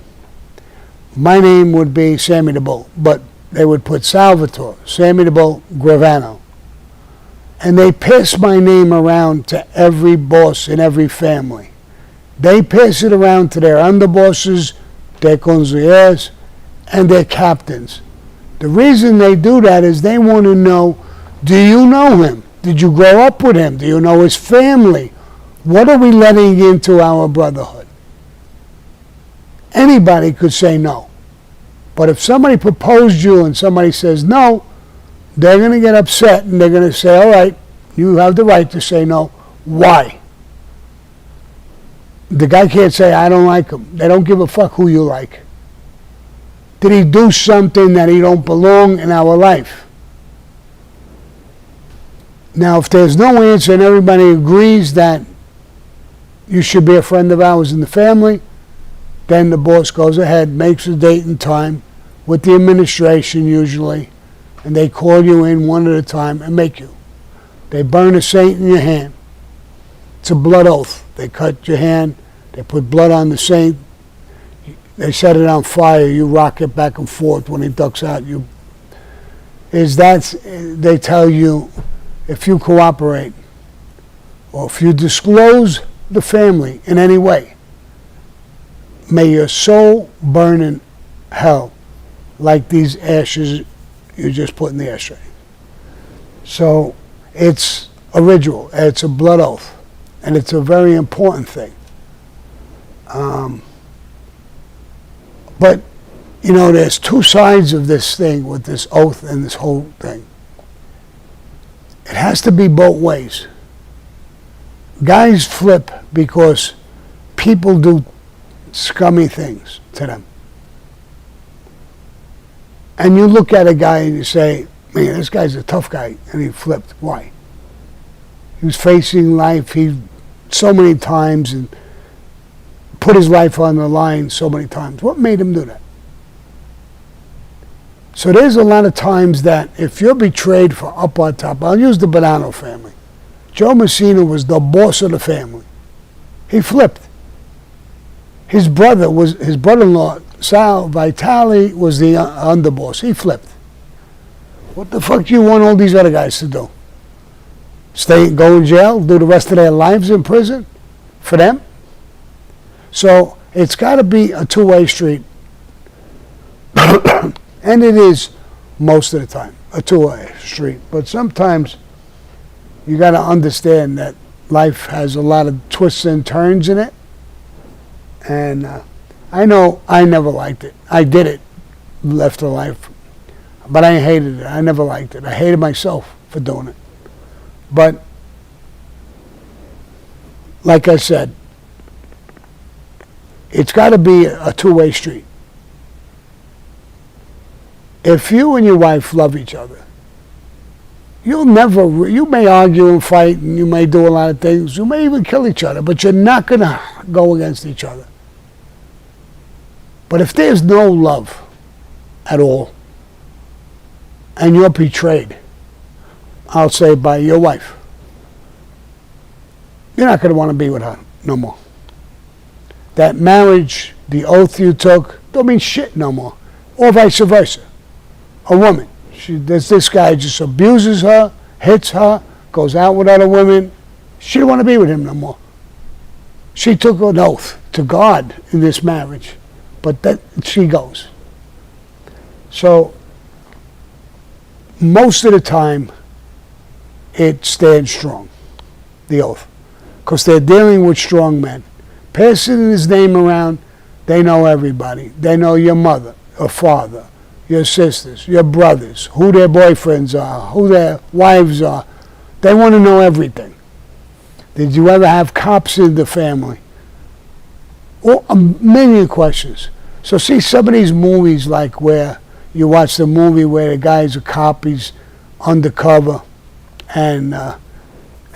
My name would be Sammy the Bull, but they would put Salvatore, Sammy the Bull, Gravano. And they pass my name around to every boss in every family. They pass it around to their underbosses, their consigliers, and their captains. The reason they do that is they want to know, do you know him? Did you grow up with him? Do you know his family? What are we letting into our brotherhood? Anybody could say no. But if somebody proposed you and somebody says no, they're going to get upset and they're going to say, all right, you have the right to say no. Why? The guy can't say, I don't like him. They don't give a fuck who you like. Did he do something that he don't belong in our life? Now, if there's no answer and everybody agrees that you should be a friend of ours in the family, Then the boss goes ahead, makes a date and time with the administration usually, and they call you in one at a time and make you. They burn a saint in your hand. It's a blood oath. They cut your hand, they put blood on the saint, they set it on fire, you rock it back and forth when he ducks out. They tell you, if you cooperate, or if you disclose the family in any way, may your soul burn in hell like these ashes you just put in the ashtray. So it's a ritual, it's a blood oath, and it's a very important thing. But, you know, there's two sides of this thing with this oath and this whole thing. It has to be both ways. Guys flip because people do scummy things to them. And you look at a guy and you say, man, this guy's a tough guy, and he flipped. Why? He was facing life so many times and put his life on the line so many times. What made him do that? So there's a lot of times that if you're betrayed for up on top, I'll use the Bonanno family. Joe Messina was the boss of the family. He flipped. His brother-in-law, Sal Vitale, was the underboss. He flipped. What the fuck do you want all these other guys to do? Go in jail, do the rest of their lives in prison for them? So it's got to be a two-way street. And it is most of the time a two-way street. But sometimes you got to understand that life has a lot of twists and turns in it. And I know I never liked it. I did it, left the life. But I hated it. I never liked it. I hated myself for doing it. But like I said, it's got to be a two-way street. If you and your wife love each other, you may argue and fight, and you may do a lot of things. You may even kill each other, but you're not going to go against each other. But if there's no love at all, and you're betrayed, I'll say by your wife, you're not going to want to be with her no more. That marriage, the oath you took, don't mean shit no more. Or vice versa. A woman, this guy just abuses her, hits her, goes out with other women. She don't want to be with him no more. She took an oath to God in this marriage, but that she goes. So most of the time, it stands strong, the oath, because they're dealing with strong men. Passing his name around, they know everybody. They know your mother, your father, your sisters, your brothers, who their boyfriends are, who their wives are. They want to know everything. Did you ever have cops in the family? Or a million questions. So see some of these movies, like where you watch the movie where the guy's a cop, he's undercover, and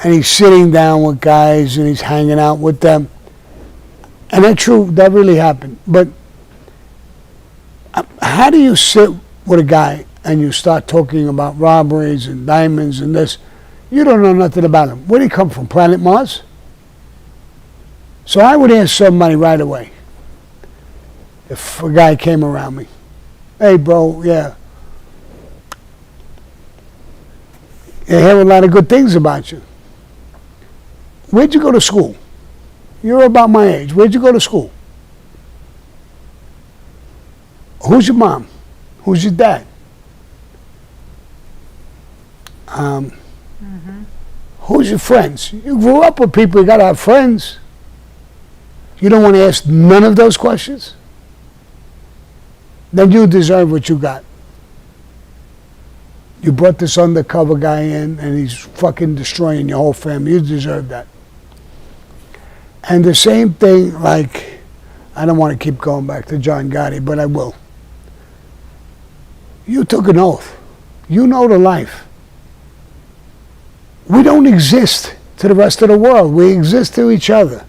he's sitting down with guys and he's hanging out with them. And that's true, that really happened. But how do you sit with a guy and you start talking about robberies and diamonds and this? You don't know nothing about him. Where did he come from, planet Mars? So I would ask somebody right away, if a guy came around me, hey bro, yeah, I hear a lot of good things about you. Where'd you go to school? You're about my age. Where'd you go to school? Who's your mom? Who's your dad? Who's your friends? You grew up with people, you got to have friends. You don't want to ask none of those questions? Then you deserve what you got. You brought this undercover guy in and he's fucking destroying your whole family. You deserve that. And the same thing, like, I don't want to keep going back to John Gotti, but I will. You took an oath. You know the life. We don't exist to the rest of the world. We exist to each other.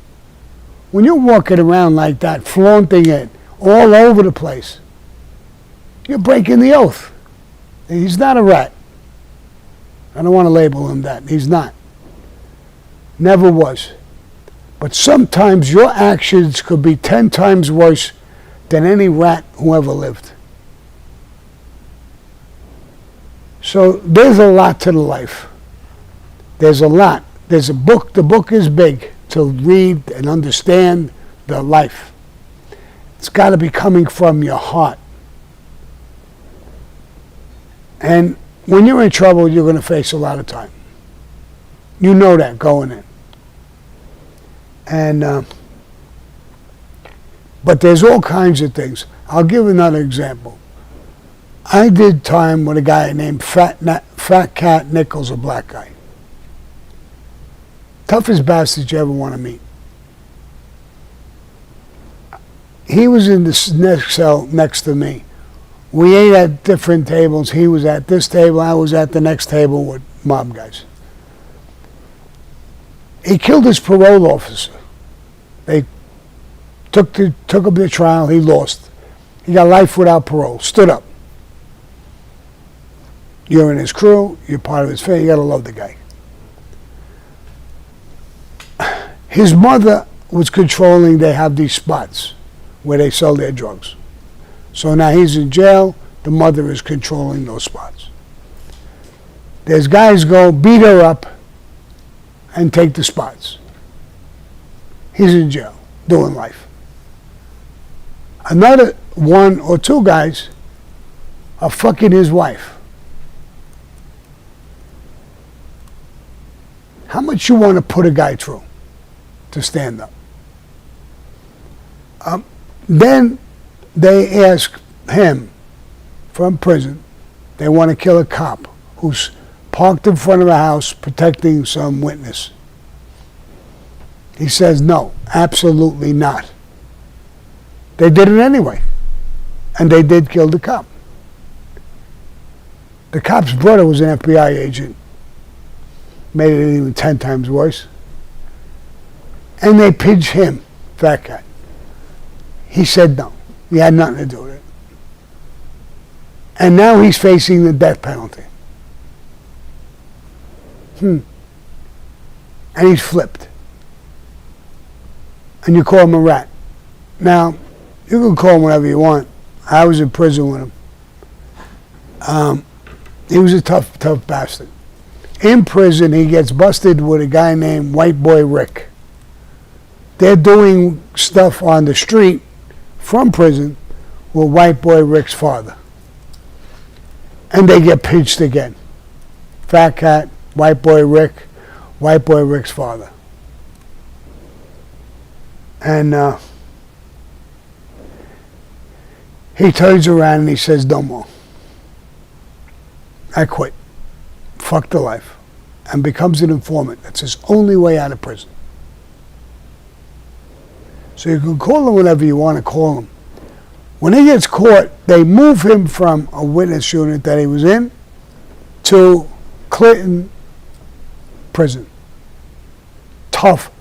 when you're walking around like that, flaunting it all over the place, you're breaking the oath. He's not a rat. I don't want to label him that. He's not. Never was. But sometimes your actions could be 10 times worse than any rat who ever lived. So there's a lot to the life. There's a lot. There's a book. The book is big to read and understand the life. It's got to be coming from your heart. And when you're in trouble, you're going to face a lot of time. You know that going in. And but there's all kinds of things. I'll give another example. I did time with a guy named Fat Cat Nichols, a black guy. Toughest bastard you ever want to meet. He was in this next cell next to me. We ate at different tables. He was at this table. I was at the next table with mob guys. He killed his parole officer. They took him to trial. He lost. He got life without parole. Stood up. You're in his crew. You're part of his family. You got to love the guy. His mother was controlling. They have these spots where they sell their drugs. So now he's in jail. The mother is controlling those spots. There's guys go beat her up and take the spots. He's in jail, doing life. Another one or two guys are fucking his wife. How much you want to put a guy through to stand up? Then they ask him from prison, they want to kill a cop who's parked in front of a house protecting some witness. He says, no, absolutely not. They did it anyway. And they did kill the cop. The cop's brother was an FBI agent. Made it even 10 times worse. And they pinched him, Fat Cat. He said no. He had nothing to do with it. And now he's facing the death penalty. And he's flipped. And you call him a rat. Now, you can call him whatever you want. I was in prison with him. He was a tough bastard. In prison, he gets busted with a guy named White Boy Rick. They're doing stuff on the street from prison with White Boy Rick's father. And they get pinched again. Fat Cat, White Boy Rick's father. And he turns around and he says, no more. I quit. Fuck the life. And becomes an informant. That's his only way out of prison. So you can call him whatever you want to call him. When he gets caught, they move him from a witness unit that he was in to Clinton prison. Tough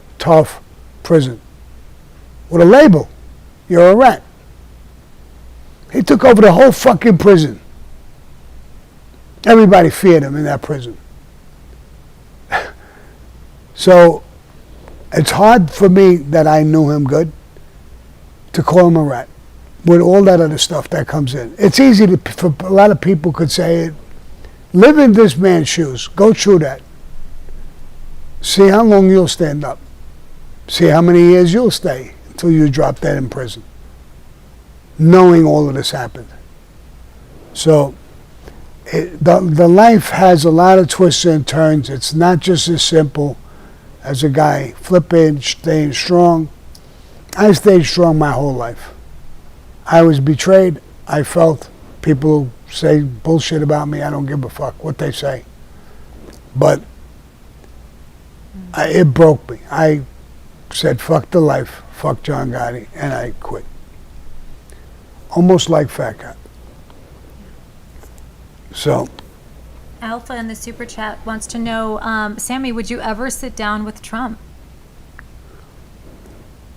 prison. With a label. You're a rat. He took over the whole fucking prison. Everybody feared him in that prison. So it's hard for me that I knew him good to call him a rat with all that other stuff that comes in. It's easy for a lot of people could say it. Live in this man's shoes. Go through that. See how long you'll stand up. See how many years you'll stay until you drop dead in prison. Knowing all of this happened. So the life has a lot of twists and turns. It's not just as simple as a guy flipping, staying strong. I stayed strong my whole life. I was betrayed. I felt people say bullshit about me. I don't give a fuck what they say. But it broke me. I said, fuck the life, fuck John Gotti, and I quit. Almost like Fat Cat. So. Alpha in the super chat wants to know, Sammy, would you ever sit down with Trump?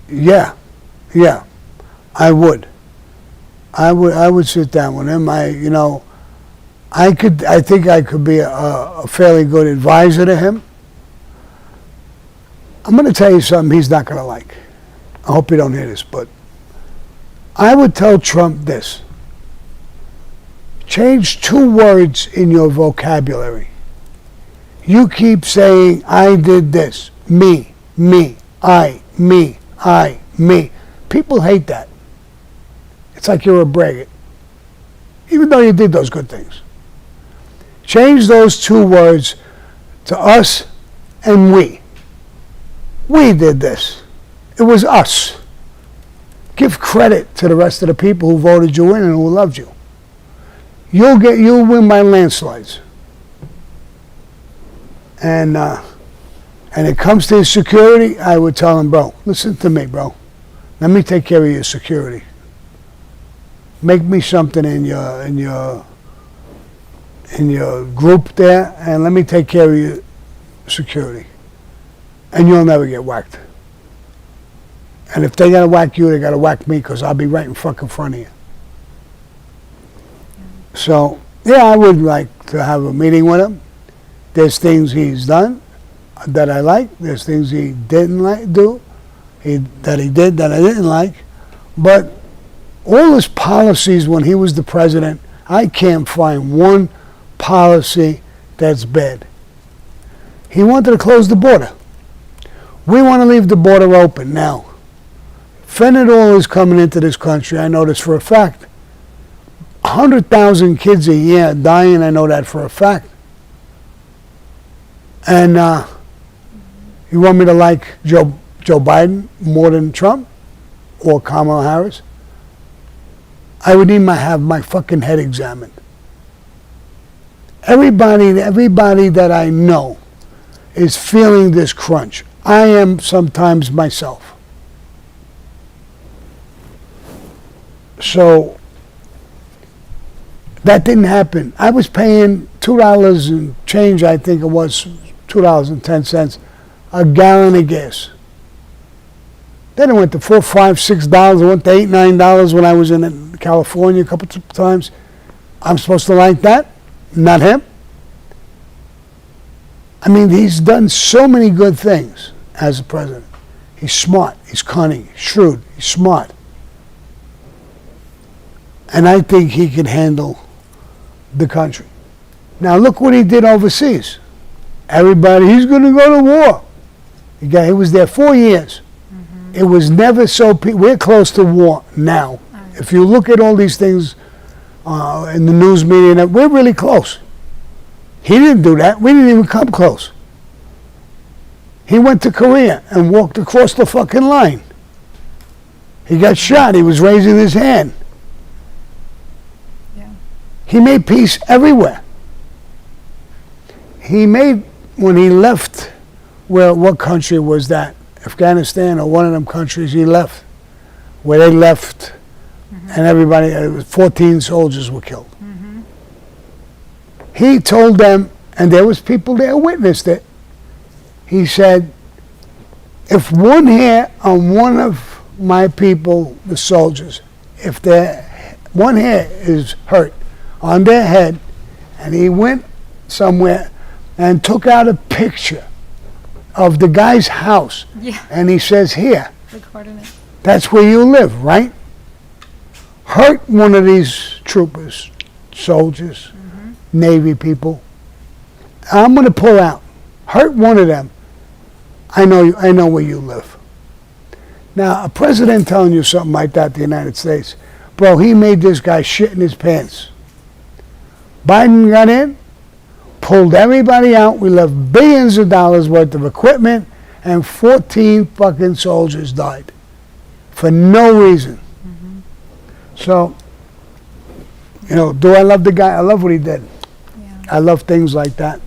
Yeah, I would. I would sit down with him. I think I could be a fairly good advisor to him. I'm going to tell you something he's not going to like. I hope you don't hear this, but I would tell Trump this. Change 2 words in your vocabulary. You keep saying, I did this. Me, I, me. People hate that. It's like you're a braggart. Even though you did those good things. Change those 2 words to us and we. We did this. It was us. Give credit to the rest of the people who voted you in and who loved you. You'll win by landslides. And it comes to his security, I would tell him, bro, listen to me, bro. Let me take care of your security. Make me something in your group there, and let me take care of your security. And you'll never get whacked. And if they gotta whack you, they gotta whack me, because I'll be right in fucking front of you. So, yeah, I would like to have a meeting with him. There's things he's done that I like. There's things he didn't do, that he did that I didn't like. But all his policies when he was the president, I can't find one policy that's bad. He wanted to close the border. We want to leave the border open now. Fentanyl is coming into this country. I know this for a fact. 100,000 kids a year dying. I know that for a fact. And you want me to like Joe Biden more than Trump or Kamala Harris? I would need to have my fucking head examined. Everybody that I know is feeling this crunch. I am sometimes myself. So that didn't happen. I was paying $2 and change, I think it was $2.10 a gallon of gas. Then it went to $4, $5, $6. It went to $8, $9 when I was in California a couple of times. I'm supposed to like that? Not him. I mean, he's done so many good things as a president. He's smart, he's cunning, he's shrewd, he's smart. And I think he can handle the country. Now look what he did overseas. Everybody, he's going to go to war. He was there 4 years. Mm-hmm. It was never so. We're close to war now. Right. If you look at all these things in the news media, we're really close. He didn't do that. We didn't even come close. He went to Korea and walked across the fucking line. He got shot. He was raising his hand. Yeah. He made peace everywhere. He made, when he left, well, what country was that? Afghanistan or one of them countries he left, where they left, mm-hmm. and everybody, 14 soldiers were killed. Mm-hmm. He told them, and there was people there who witnessed it, he said, if one hair on one of my people, the soldiers, if their one hair is hurt on their head, and he went somewhere and took out a picture of the guy's house, yeah. and he says, here, the coordinates. That's where you live, right? Hurt one of these troopers, soldiers, mm-hmm. Navy people. I'm going to pull out. Hurt one of them. I know where you live. Now, a president telling you something like that in the United States, bro, he made this guy shit in his pants. Biden got in, pulled everybody out. We left billions of dollars worth of equipment, and 14 fucking soldiers died for no reason. Mm-hmm. So, do I love the guy? I love what he did. Yeah. I love things like that.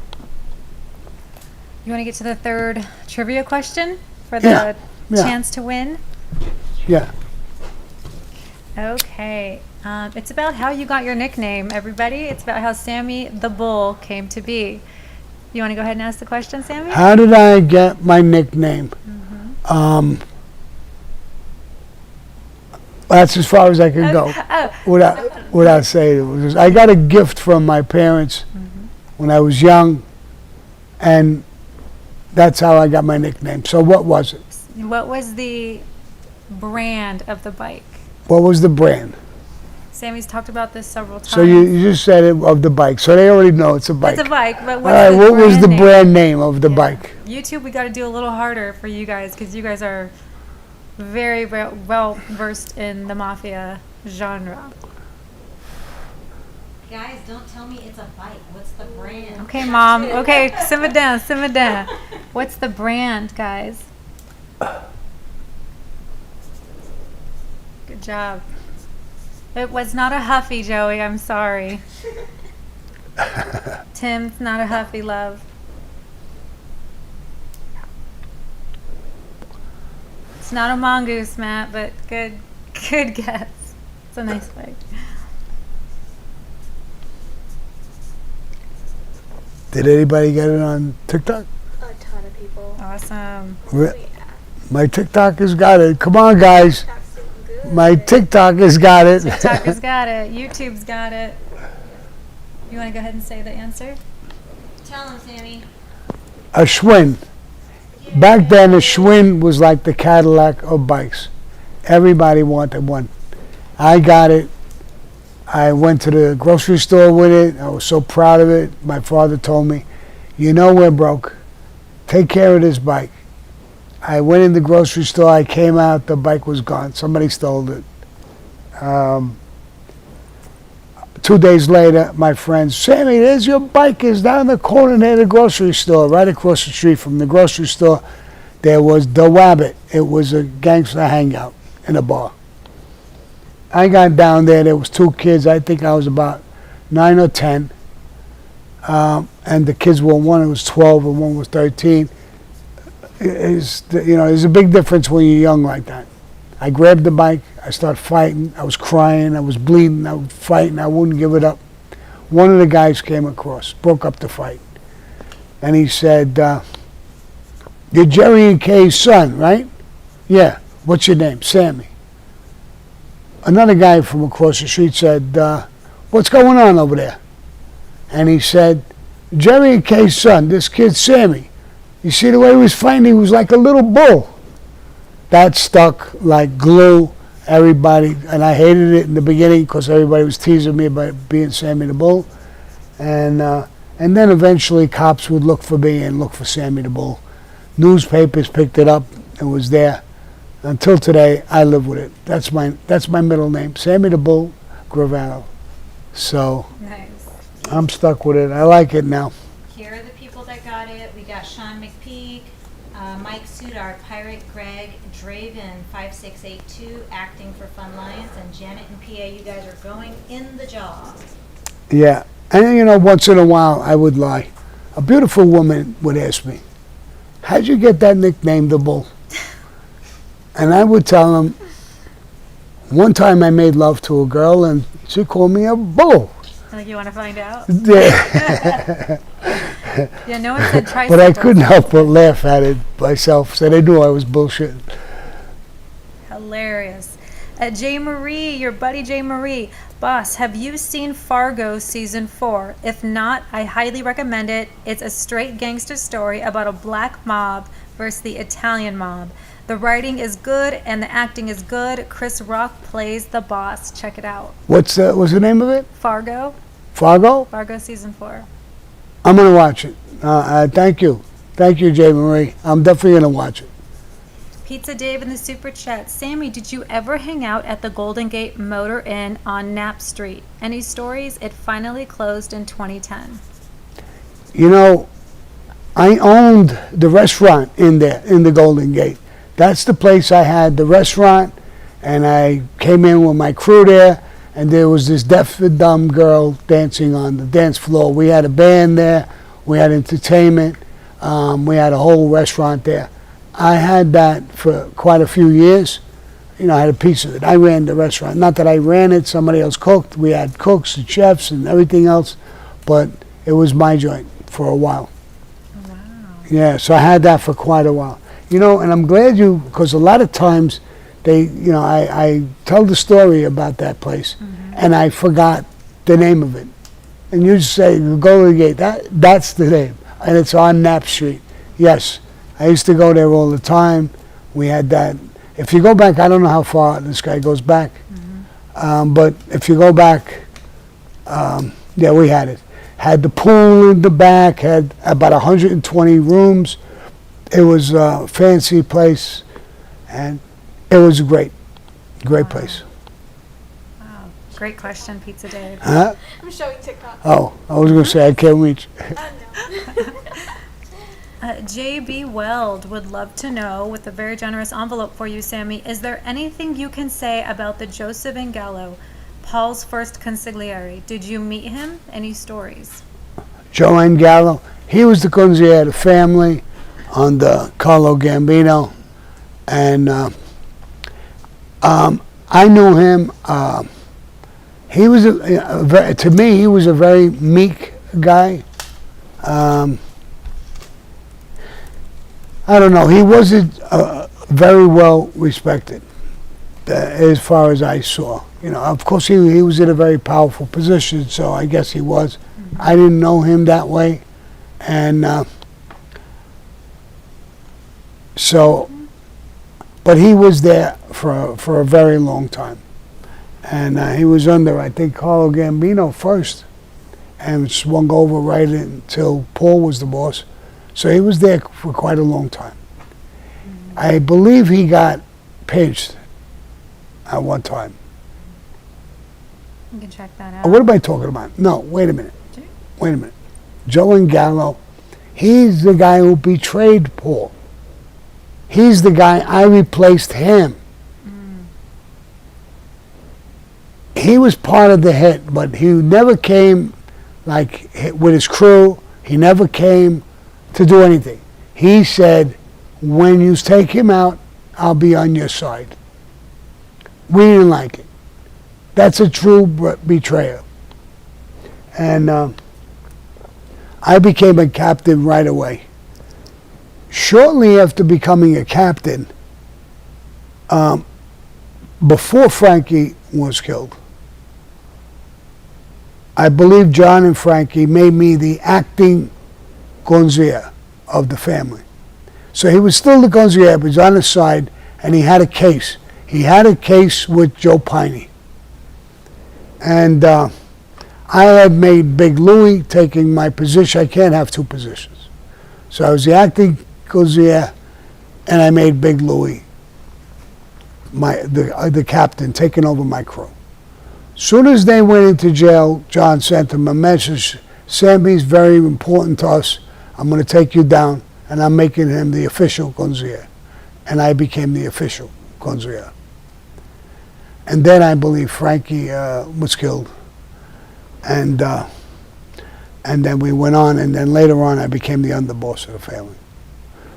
You want to get to the third trivia question for the chance to win? Yeah. Okay. It's about how you got your nickname, everybody. It's about how Sammy the Bull came to be. You want to go ahead and ask the question, Sammy? How did I get my nickname? Mm-hmm. That's as far as I can go without saying it. I got a gift from my parents when I was young, and that's how I got my nickname. So what was it? What was the brand of the bike? What was the brand? Sammy's talked about this several times. So you just said it of the bike, so they already know it's a bike. It's a bike, but All right, what was the brand name of the bike? YouTube, we got to do a little harder for you guys because you guys are very well versed in the mafia genre. Guys, don't tell me it's a bike. What's the brand? Okay, Mom. Okay, simmer down, simmer down. What's the brand, guys? Good job. It was not a Huffy, Joey. I'm sorry. Tim's not a Huffy, love. It's not a mongoose, Matt, but good guess. It's a nice bike. Did anybody get it on TikTok? A ton of people. Awesome. My TikTok has got it. Come on, guys. That's so good. My TikTok has got it. TikTok has got it. YouTube's got it. You want to go ahead and say the answer? Tell him, Sammy. A Schwinn. Back then, a Schwinn was like the Cadillac of bikes. Everybody wanted one. I got it. I went to the grocery store with it. I was so proud of it. My father told me, you know we're broke. Take care of this bike. I went in the grocery store. I came out. The bike was gone. Somebody stole it. 2 days later, my friends, Sammy, there's your bike. It's down the corner near the grocery store. Right across the street from the grocery store, there was the Wabbit. It was a gangster hangout in a bar. I got down there was 2 kids. I think I was about 9 or 10. And the kids were, one was 12 and one was 13. There's a big difference when you're young like that. I grabbed the bike. I started fighting. I was crying. I was bleeding. I was fighting. I wouldn't give it up. One of the guys came across, broke up the fight. And he said, you're Jerry and Kay's son, right? Yeah. What's your name? Sammy. Another guy from across the street said, what's going on over there? And he said, Jerry and Kay's son, this kid Sammy. You see the way he was fighting? He was like a little bull. That stuck like glue, everybody. And I hated it in the beginning because everybody was teasing me about being Sammy the Bull. And then eventually cops would look for me and look for Sammy the Bull. Newspapers picked it up and was there. Until today, I live with it. That's my middle name, Sammy the Bull Gravano. So Nice. I'm stuck with it. I like it now. Here are the people that got it. We got Sean McPeak, Mike Sudar, Pirate Greg, Draven 5682, acting for Fun Lions, and Janet and PA. You guys are going in the job. Yeah, and once in a while I would lie. A beautiful woman would ask me, how'd you get that nickname, the Bull? And I would tell them, one time I made love to a girl and she called me a bull. Like you want to find out? Yeah. Yeah, no one said tricycle. But I couldn't help but laugh at it myself, so they knew I was bullshitting. Hilarious. Jay Marie, your buddy Jay Marie. Boss, have you seen Fargo season 4? If not, I highly recommend it. It's a straight gangster story about a black mob versus the Italian mob. The writing is good and the acting is good. Chris Rock plays the boss. Check it out. What's the name of it? Fargo. Fargo? Fargo season 4. I'm going to watch it. Thank you. Thank you, Jay Marie. I'm definitely going to watch it. Pizza Dave in the super chat. Sammy, did you ever hang out at the Golden Gate Motor Inn on Knapp Street? Any stories? It finally closed in 2010. I owned the restaurant in there, in the Golden Gate. That's the place I had the restaurant, and I came in with my crew there, and there was this deaf and dumb girl dancing on the dance floor. We had a band there. We had entertainment. We had a whole restaurant there. I had that for quite a few years. I had a piece of it. I ran the restaurant. Not that I ran it. Somebody else cooked. We had cooks and chefs and everything else, but it was my joint for a while. Yeah, so I had that for quite a while. And I'm glad because a lot of times I tell the story about that place, and I forgot the name of it. And you just say, you go to the gate, that's the name, and it's on Knapp Street. Yes, I used to go there all the time. We had that. If you go back, I don't know how far this guy goes back, but if you go back, yeah, we had it. Had the pool in the back, had about 120 rooms. It was a fancy place, and it was a great place. Wow. Great question, Pizza Dave. Huh? I'm showing TikTok. Oh, I was going to say I can't reach. No. J.B. Weld would love to know, with a very generous envelope for you, Sammy, is there anything you can say about the Joseph Gallo, Paul's first consigliere? Did you meet him? Any stories? Joe Gallo, he was the consigliere of the family under Carlo Gambino, and I knew him. He was to me, he was a very meek guy. I don't know. He wasn't very well respected, as far as I saw. Of course, he was in a very powerful position, so I guess he was. I didn't know him that way, and but he was there for a very long time, and he was under, I think, Carlo Gambino first, and swung over right until Paul was the boss. So he was there for quite a long time. I believe he got pinched at one time. You can check that out. What am I talking about? No, wait a minute. Joe Gallo, he's the guy who betrayed Paul. He's the guy, I replaced him. He was part of the hit, but he never came with his crew. He never came to do anything. He said, when you take him out, I'll be on your side. We didn't like it. That's a true betrayer. And I became a captain right away. Shortly after becoming a captain, before Frankie was killed, I believe John and Frankie made me the acting consigliere of the family. So he was still the consigliere, but he was on his side, and he had a case. He had a case with Joe Piney. And I had made Big Louie taking my position. I can't have two positions. So I was the acting consigliere, and I made Big Louie the captain, taking over my crew. Soon as they went into jail, John sent him a message, Sammy's very important to us. I'm going to take you down, and I'm making him the official consigliere. And I became the official consigliere. And then I believe Frankie was killed. And then we went on, and then later on I became the underboss of the family.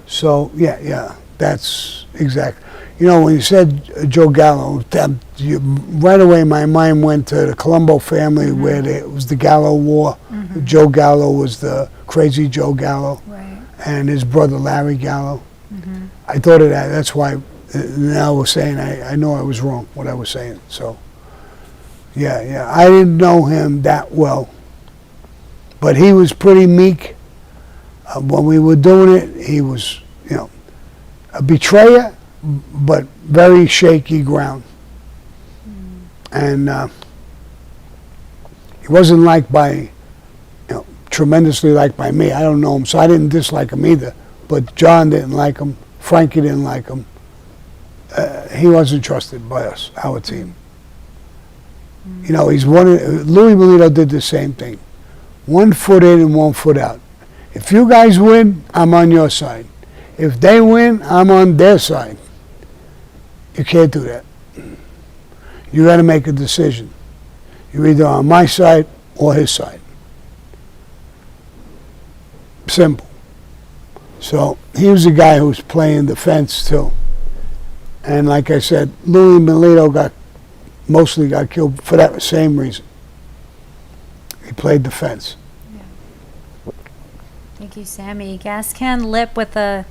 So, yeah, that's exact. When you said Joe Gallo, right away my mind went to the Colombo family, where it was the Gallo War. Joe Gallo was the crazy Joe Gallo, Right. and his brother Larry Gallo. I thought of that. That's why now we're saying I know I was wrong, what I was saying. So, yeah. I didn't know him that well, but he was pretty meek. When we were doing it, he was, a betrayer, but very shaky ground. And he wasn't liked by, tremendously liked by me. I don't know him, so I didn't dislike him either. But John didn't like him. Frankie didn't like him. He wasn't trusted by us, our team. Louis Melito did the same thing. 1 foot in and 1 foot out. If you guys win, I'm on your side. If they win, I'm on their side. You can't do that. You got to make a decision. You're either on my side or his side. Simple. So he was the guy who was playing the fence too. And like I said, Louis Melito mostly got killed for that same reason. He played the fence. Thank you, Sammy. Gas Can Lip with a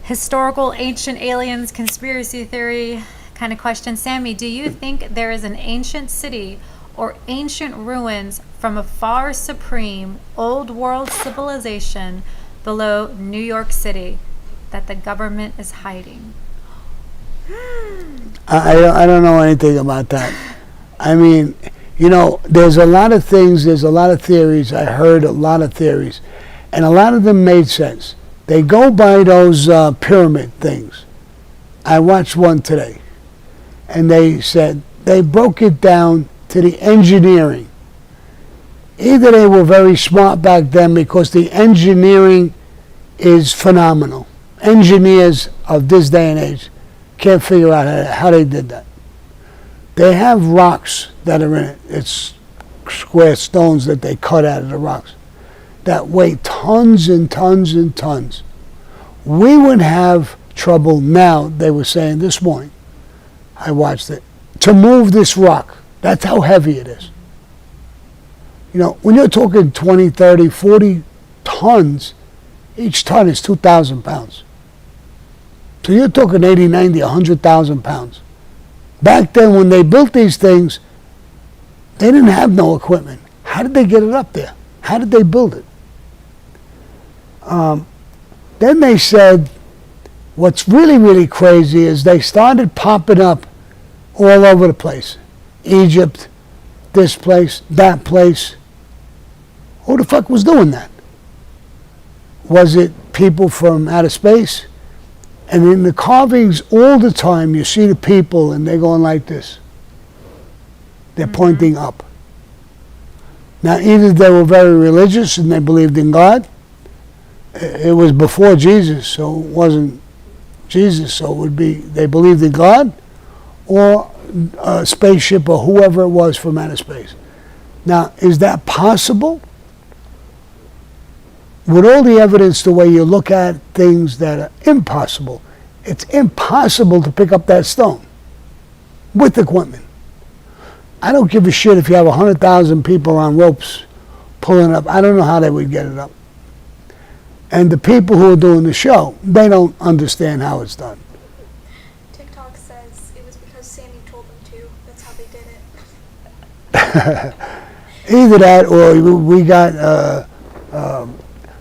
historical ancient aliens conspiracy theory kind of question. Sammy, do you think there is an ancient city or ancient ruins from a far supreme old world civilization below New York City that the government is hiding? I don't know anything about that. I mean, there's a lot of things, there's a lot of theories. I heard a lot of theories, and a lot of them made sense. They go by those pyramid things. I watched one today, and they said they broke it down to the engineering. Either they were very smart back then because the engineering is phenomenal. Engineers of this day and age can't figure out how they did that. They have rocks that are in it. It's square stones that they cut out of the rocks that weigh tons and tons and tons. We would have trouble now, they were saying this morning, I watched it, to move this rock. That's how heavy it is. When you're talking 20, 30, 40 tons, each ton is 2,000 pounds. So you're talking 80, 90, 100,000 pounds. Back then when they built these things, they didn't have no equipment. How did they get it up there? How did they build it? Then they said, what's really, really crazy is they started popping up all over the place. Egypt, this place, that place. Who the fuck was doing that? Was it people from outer space? And in the carvings all the time you see the people and they're going like this. They're pointing up. Now either they were very religious and they believed in God. It was before Jesus, so it wasn't Jesus, so it would be they believed in God or a spaceship or whoever it was from outer space. Now, is that possible? With all the evidence, the way you look at things that are impossible, it's impossible to pick up that stone with equipment. I don't give a shit if you have 100,000 people on ropes pulling it up. I don't know how they would get it up. And the people who are doing the show, they don't understand how it's done. TikTok says it was because Sammy told them to. That's how they did it. Either that or we got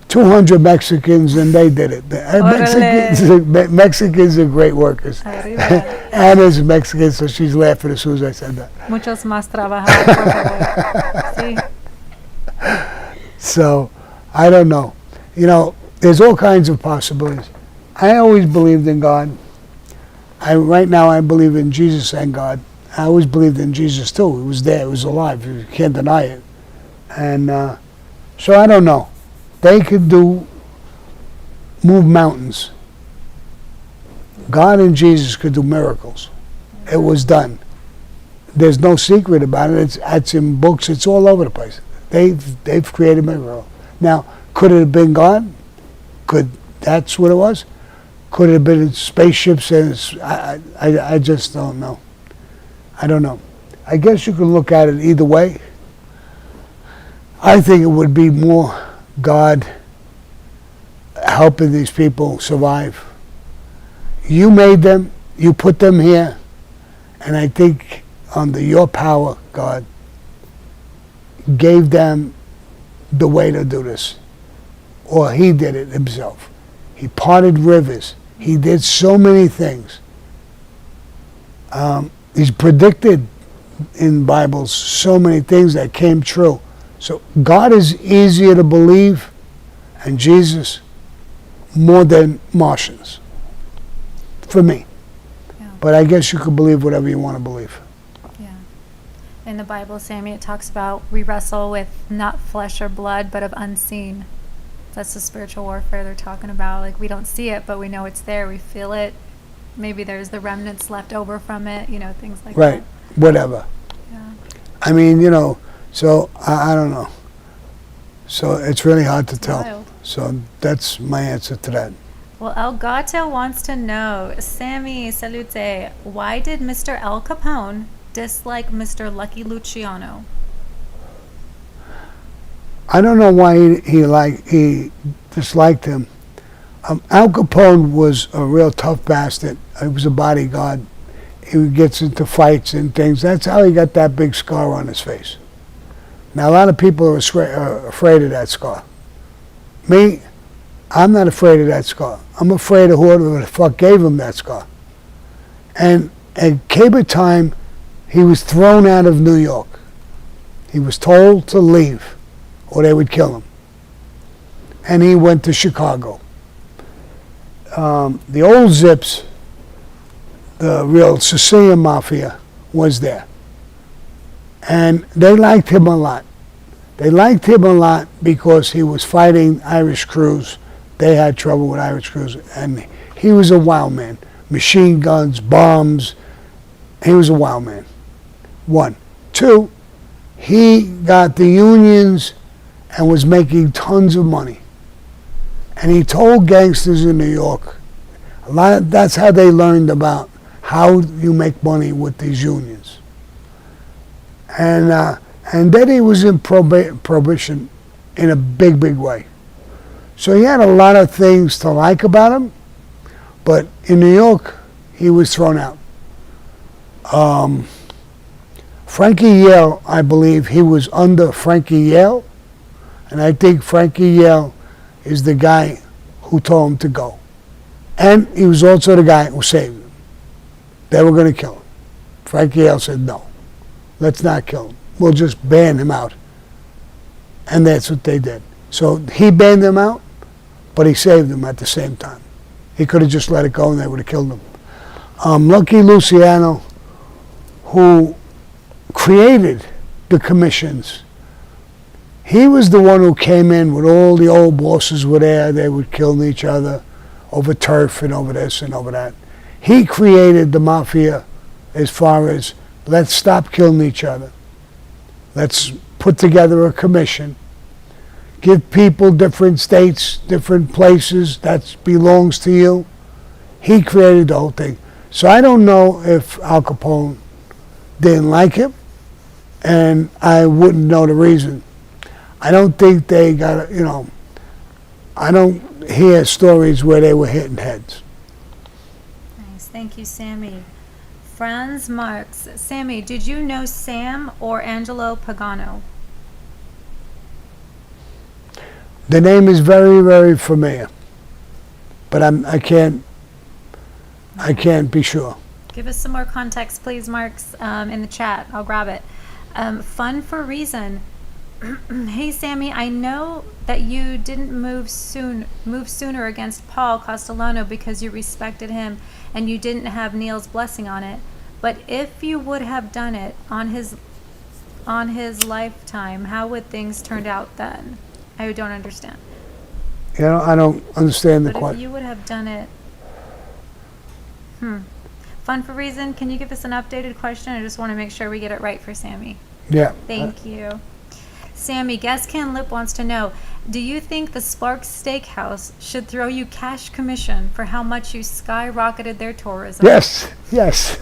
200 Mexicans and they did it. Mexicans are great workers. Anna's Mexican, so she's laughing as soon as I said that. Muchos más trabajar, por favor. Sí. So, I don't know. There's all kinds of possibilities. I always believed in God. Right now I believe in Jesus and God. I always believed in Jesus too. He was there. He was alive. You can't deny it. And so I don't know. They could move mountains. God and Jesus could do miracles. It was done. There's no secret about it. It's in books. It's all over the place. They've created miracles. Now, could it have been God? That's what it was? Could it have been spaceships? I just don't know. I don't know. I guess you can look at it either way. I think it would be more God helping these people survive. You made them, you put them here, and I think under your power, God, gave them the way to do this. Or he did it himself. He parted rivers. He did so many things. He's predicted in Bibles so many things that came true. So God is easier to believe, and Jesus more than Martians, for me. Yeah. But I guess you could believe whatever you want to believe. Yeah. In the Bible, Sammy, it talks about we wrestle with not flesh or blood, but of unseen. That's the spiritual warfare they're talking about. Like, we don't see it, but we know it's there. We feel it. Maybe there's the remnants left over from it, things like that. Right, whatever. Yeah. I mean, so I don't know. So it's really hard to tell. Wild. So that's my answer to that. Well, El Gato wants to know, Sammy Salute, why did Mr. Al Capone dislike Mr. Lucky Luciano? I don't know why he disliked him. Al Capone was a real tough bastard. He was a bodyguard. he gets into fights and things. That's how he got that big scar on his face. Now, a lot of people are afraid of that scar. Me, I'm not afraid of that scar. I'm afraid of whoever the fuck gave him that scar. And at came a time, he was thrown out of New York. He was told to leave or they would kill him. And he went to Chicago. The old Zips, the real Sicilian Mafia, was there. And they liked him a lot. They liked him a lot because he was fighting Irish crews. They had trouble with Irish crews. And he was a wild man. Machine guns, bombs. He was a wild man. 1. 2, he got the unions and was making tons of money. And he told gangsters in New York, that's how they learned about how you make money with these unions. And then he was in prohibition in a big, big way. So he had a lot of things to like about him, but in New York, he was thrown out. Frankie Yale, I believe he was under Frankie Yale, and I think Frankie Yale is the guy who told him to go. And he was also the guy who saved him. They were going to kill him. Frankie Yale said, no, let's not kill him. We'll just ban him out. And that's what they did. So he banned him out, but he saved him at the same time. He could have just let it go and they would have killed him. Lucky Luciano, who created the commissions, he was the one who came in with all the old bosses were there. They would kill each other over turf and over this and over that. He created the mafia as far as let's stop killing each other. Let's put together a commission. Give people different states, different places that belongs to you. He created the whole thing. So I don't know if Al Capone didn't like him, and I wouldn't know the reason. I don't think they got, I don't hear stories where they were hitting heads. Nice. Thank you, Sammy. Franz Marx. Sammy, did you know Sam or Angelo Pagano? The name is very, very familiar, but I can't be sure. Give us some more context, please, Marx, in the chat. I'll grab it. Fun for reason. Hey, Sammy, I know that you didn't move sooner against Paul Castellano because you respected him and you didn't have Neil's blessing on it. But if you would have done it on his lifetime, how would things turned out then? I don't understand. I don't understand the But question. if you would have done it, Fun for reason. Can you give us an updated question? I just want to make sure we get it right for Sammy. Yeah. Thank you. Sammy, Gascan Lip wants to know, do you think the Sparks Steakhouse should throw you cash commission for how much you skyrocketed their tourism? Yes. Yes.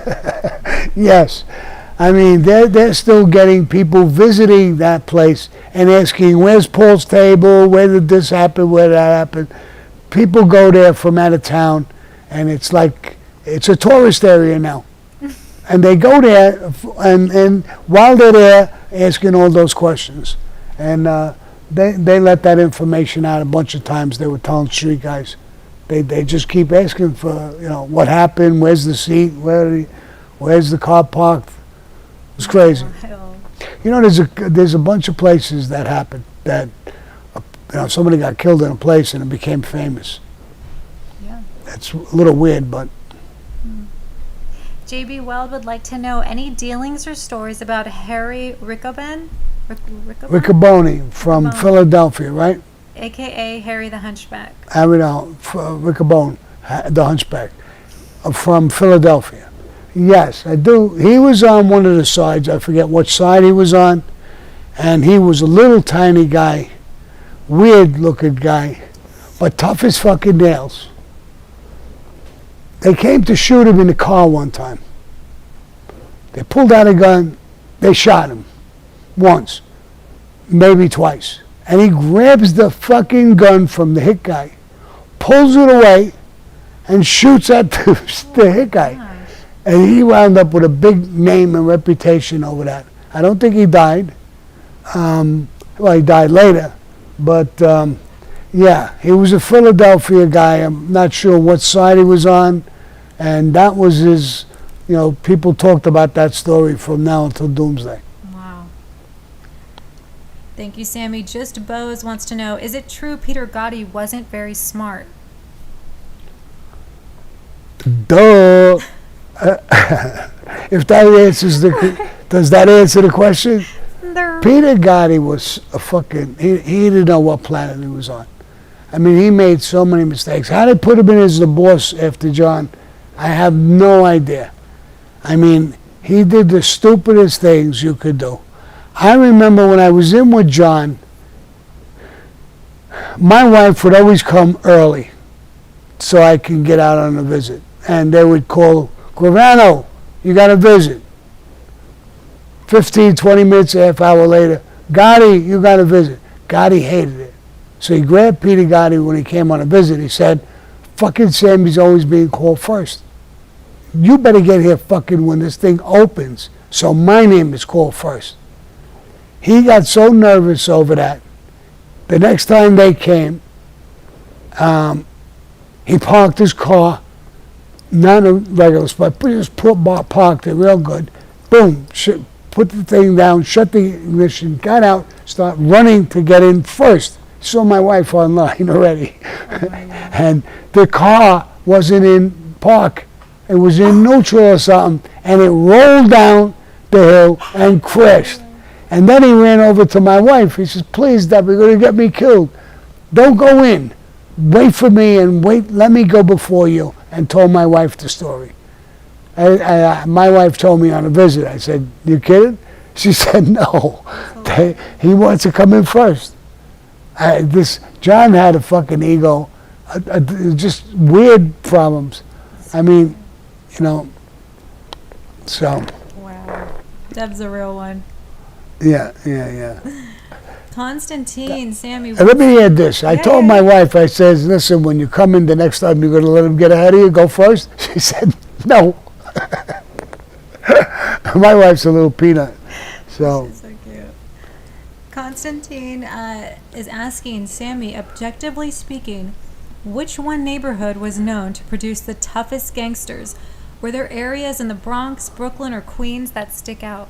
I mean, they're still getting people visiting that place and asking, where's Paul's table? Where did this happen? Where did that happen? People go there from out of town, and it's like, it's a tourist area now. And they go there, and while they're there, asking all those questions. And they let that information out a bunch of times. They were telling street guys. They just keep asking for, what happened, where's the seat, where's the car parked. It's crazy. There's a bunch of places that happened that, somebody got killed in a place and it became famous. Yeah. That's a little weird, but. JB Weld would like to know any dealings or stories about Harry Riccoboni from Riccoboni. Philadelphia, right? AKA Harry the Hunchback. Riccoboni, the Hunchback, from Philadelphia. Yes, I do. He was on one of the sides. I forget what side he was on. And he was a little tiny guy, weird-looking guy, but tough as fucking nails. They came to shoot him in the car one time. They pulled out a gun. They shot him once, maybe twice. And he grabs the fucking gun from the hit guy, pulls it away, and shoots at the hit guy. And he wound up with a big name and reputation over that. I don't think he died. Well, he died later. But, yeah, he was a Philadelphia guy. I'm not sure what side he was on. And that was his, people talked about that story from now until doomsday. Wow. Thank you, Sammy. Just Bose wants to know, is it true Peter Gotti wasn't very smart? Duh. If that answers does that answer the question? Peter Gotti was a fucking, he didn't know what planet he was on. I mean, he made so many mistakes. How they put him in as the boss after John, I have no idea. I mean, he did the stupidest things you could do. I remember when I was in with John, my wife would always come early so I can get out on a visit. And they would call, Gravano, you got a visit. 15, 20 minutes, a half hour later, Gotti, you got a visit. Gotti hated it. So he grabbed Peter Gotti when he came on a visit. He said, fucking Sammy's always being called first. You better get here fucking when this thing opens, so my name is called first. He got so nervous over that. The next time they came, he parked his car, not a regular spot, but he just parked it real good. Boom, put the thing down, shut the ignition, got out, started running to get in first. Saw my wife online already. And the car wasn't in park. It was in neutral or something, and it rolled down the hill and crashed. And then he ran over to my wife. He says, please, Dad, you're going to get me killed. Don't go in. Wait for me and let me go before you, and told my wife the story. My wife told me on a visit. I said, you kidding? She said, no. He wants to come in first. John had a fucking ego, just weird problems. I mean, so. Wow. Deb's a real one. Yeah. Constantine, Sammy. And let me add this. I told my wife, I says, listen, when you come in the next time, you're going to let him get ahead of you, go first? She said, no. My wife's a little peanut. So. So cute. Constantine is asking, Sammy, objectively speaking, which one neighborhood was known to produce the toughest gangsters? Were there areas in the Bronx, Brooklyn, or Queens that stick out?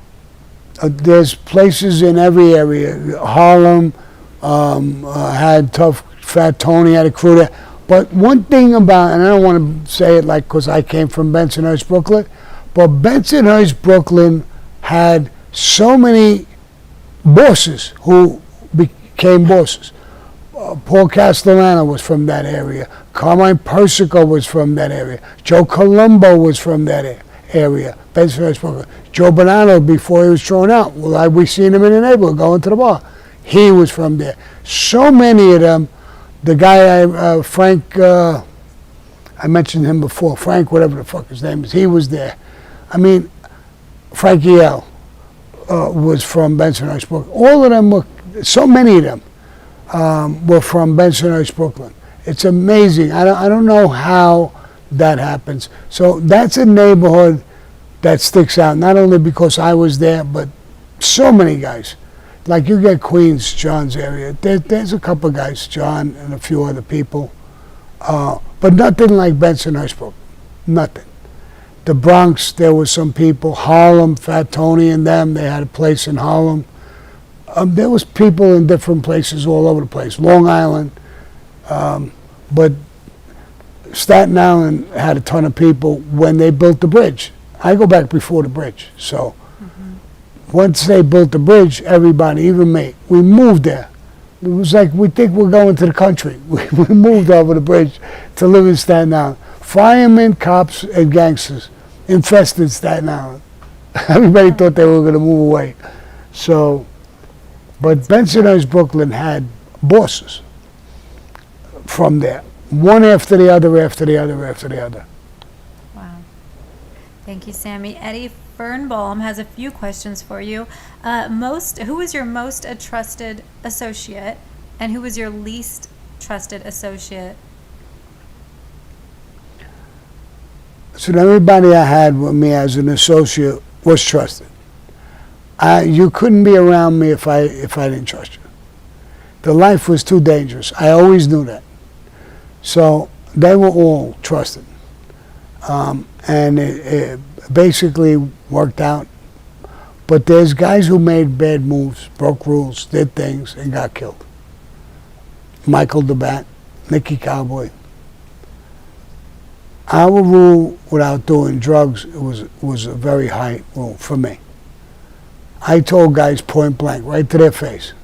There's places in every area. Harlem had tough, Fat Tony had a crew there. But one thing about, and I don't want to say it like because I came from Bensonhurst, Brooklyn, but Bensonhurst, Brooklyn had so many bosses who became bosses. Paul Castellano was from that area. Carmine Persico was from that area. Joe Colombo was from that area. Bensonhurst, Brooklyn. Joe Bonanno, before he was thrown out, we seen him in the neighborhood going to the bar. He was from there. So many of them. The guy, Frank, I mentioned him before, Frank, whatever the fuck his name is, he was there. I mean, Frankie L. Was from Bensonhurst, Brooklyn. All of them were, so many of them were from Bensonhurst, Brooklyn. It's amazing. I don't know how that happens. So that's a neighborhood that sticks out, not only because I was there, but so many guys. Like you get Queens, John's area. There's a couple guys, John and a few other people, but nothing like Bensonhurst, Brooklyn. Nothing. The Bronx, there was some people. Harlem, Fat Tony and them, they had a place in Harlem. There was people in different places all over the place. Long Island, but Staten Island had a ton of people when they built the bridge. I go back before the bridge, so once they built the bridge, everybody, even me, we moved there. It was like we think we're going to the country. We moved over the bridge to live in Staten Island. Firemen, cops, and gangsters infested Staten Island. Everybody thought they were going to move away. So, but Bensonhurst, Brooklyn had bosses from there. One after the other, after the other, after the other. Wow. Thank you, Sammy. Eddie Fernbaum has a few questions for you. Who was your most trusted associate, and who was your least trusted associate? So everybody I had with me as an associate was trusted. You couldn't be around me if I didn't trust you. The life was too dangerous. I always knew that. So they were all trusted. And it basically worked out. But there's guys who made bad moves, broke rules, did things, and got killed. Michael the Bat, Nicky Cowboy. Our rule without doing drugs was a very high rule for me. I told guys point blank, right to their face.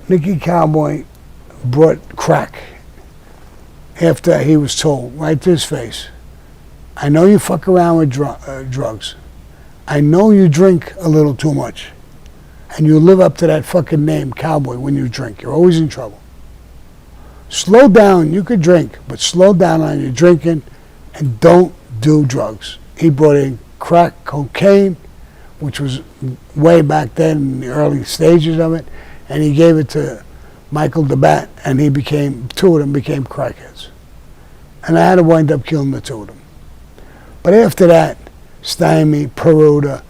Nicky Cowboy brought crack after he was told, right to his face. I know you fuck around with drugs. I know you drink a little too much. And you live up to that fucking name, Cowboy, when you drink. You're always in trouble. Slow down. You could drink, but slow down on your drinking and don't do drugs. He brought in crack cocaine, which was way back then in the early stages of it, and he gave it to Michael the Bat, and two of them became crackheads. And I had to wind up killing the two of them. But after that, Sammy, Peruta,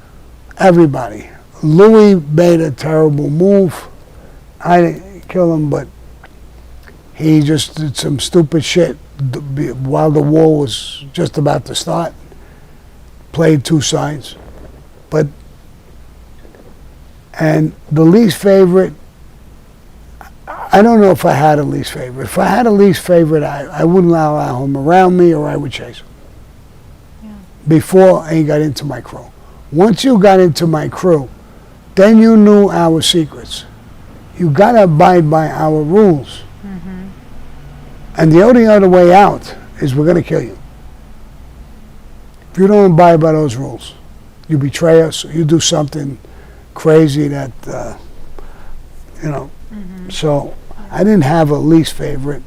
everybody. Louis made a terrible move. I didn't kill him, but he just did some stupid shit while the war was just about to start. Played two sides. And the least favorite, I don't know if I had a least favorite. If I had a least favorite, I wouldn't allow him around me, or I would chase him. Before he got into my crew. Once you got into my crew, then you knew our secrets. You got to abide by our rules. Mm-hmm. And the only other way out is we're going to kill you. If you don't abide by those rules, you betray us, or you do something crazy that, Mm-hmm. So I didn't have a least favorite.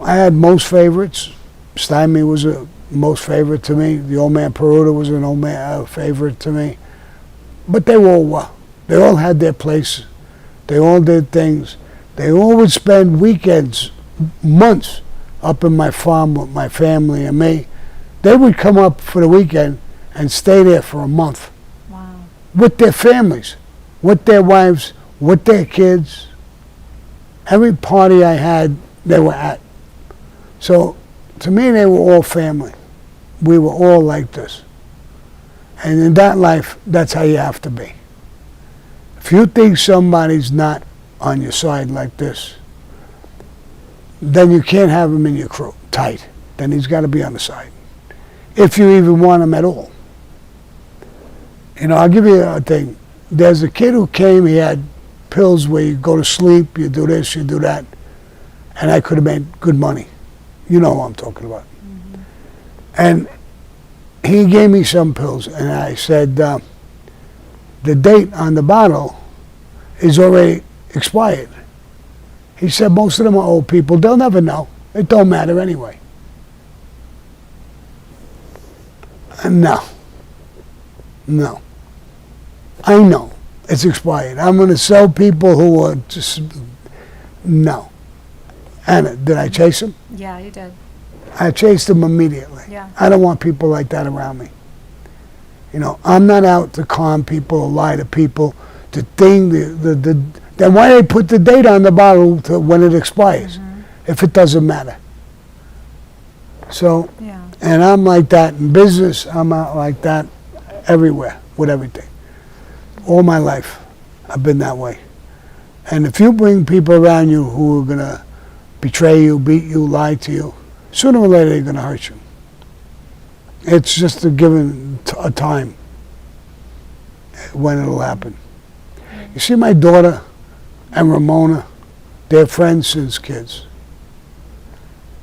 I had most favorites. Sammy was a most favorite to me. The old man Peruta was an old man favorite to me. But they all had their place. They all did things. They all would spend weekends, months, up in my farm with my family and me. They would come up for the weekend and stay there for a month. Wow. With their families, with their wives, with their kids. Every party I had, they were at. So to me, they were all family. We were all like this. And in that life, that's how you have to be. If you think somebody's not on your side like this, then you can't have him in your crew tight. Then he's got to be on the side. If you even want him at all. I'll give you a thing. There's a kid who came, he had pills where you go to sleep, you do this, you do that. And I could have made good money. You know what I'm talking about. Mm-hmm. And he gave me some pills, and I said, the date on the bottle is already expired. He said, most of them are old people. They'll never know. It don't matter anyway. No. I know it's expired. I'm going to sell people who are just, no. Anna, did I chase him? Yeah, you did. I chased him immediately. Yeah. I don't want people like that around me. I'm not out to con people or lie to people. The thing, then why they put the date on the bottle to when it expires, if it doesn't matter? So, Yeah. And I'm like that in business. I'm out like that everywhere with everything. All my life, I've been that way. And if you bring people around you who are going to betray you, beat you, lie to you, sooner or later they're going to hurt you. It's just a given a time when it'll happen. You see my daughter and Ramona, they're friends since kids.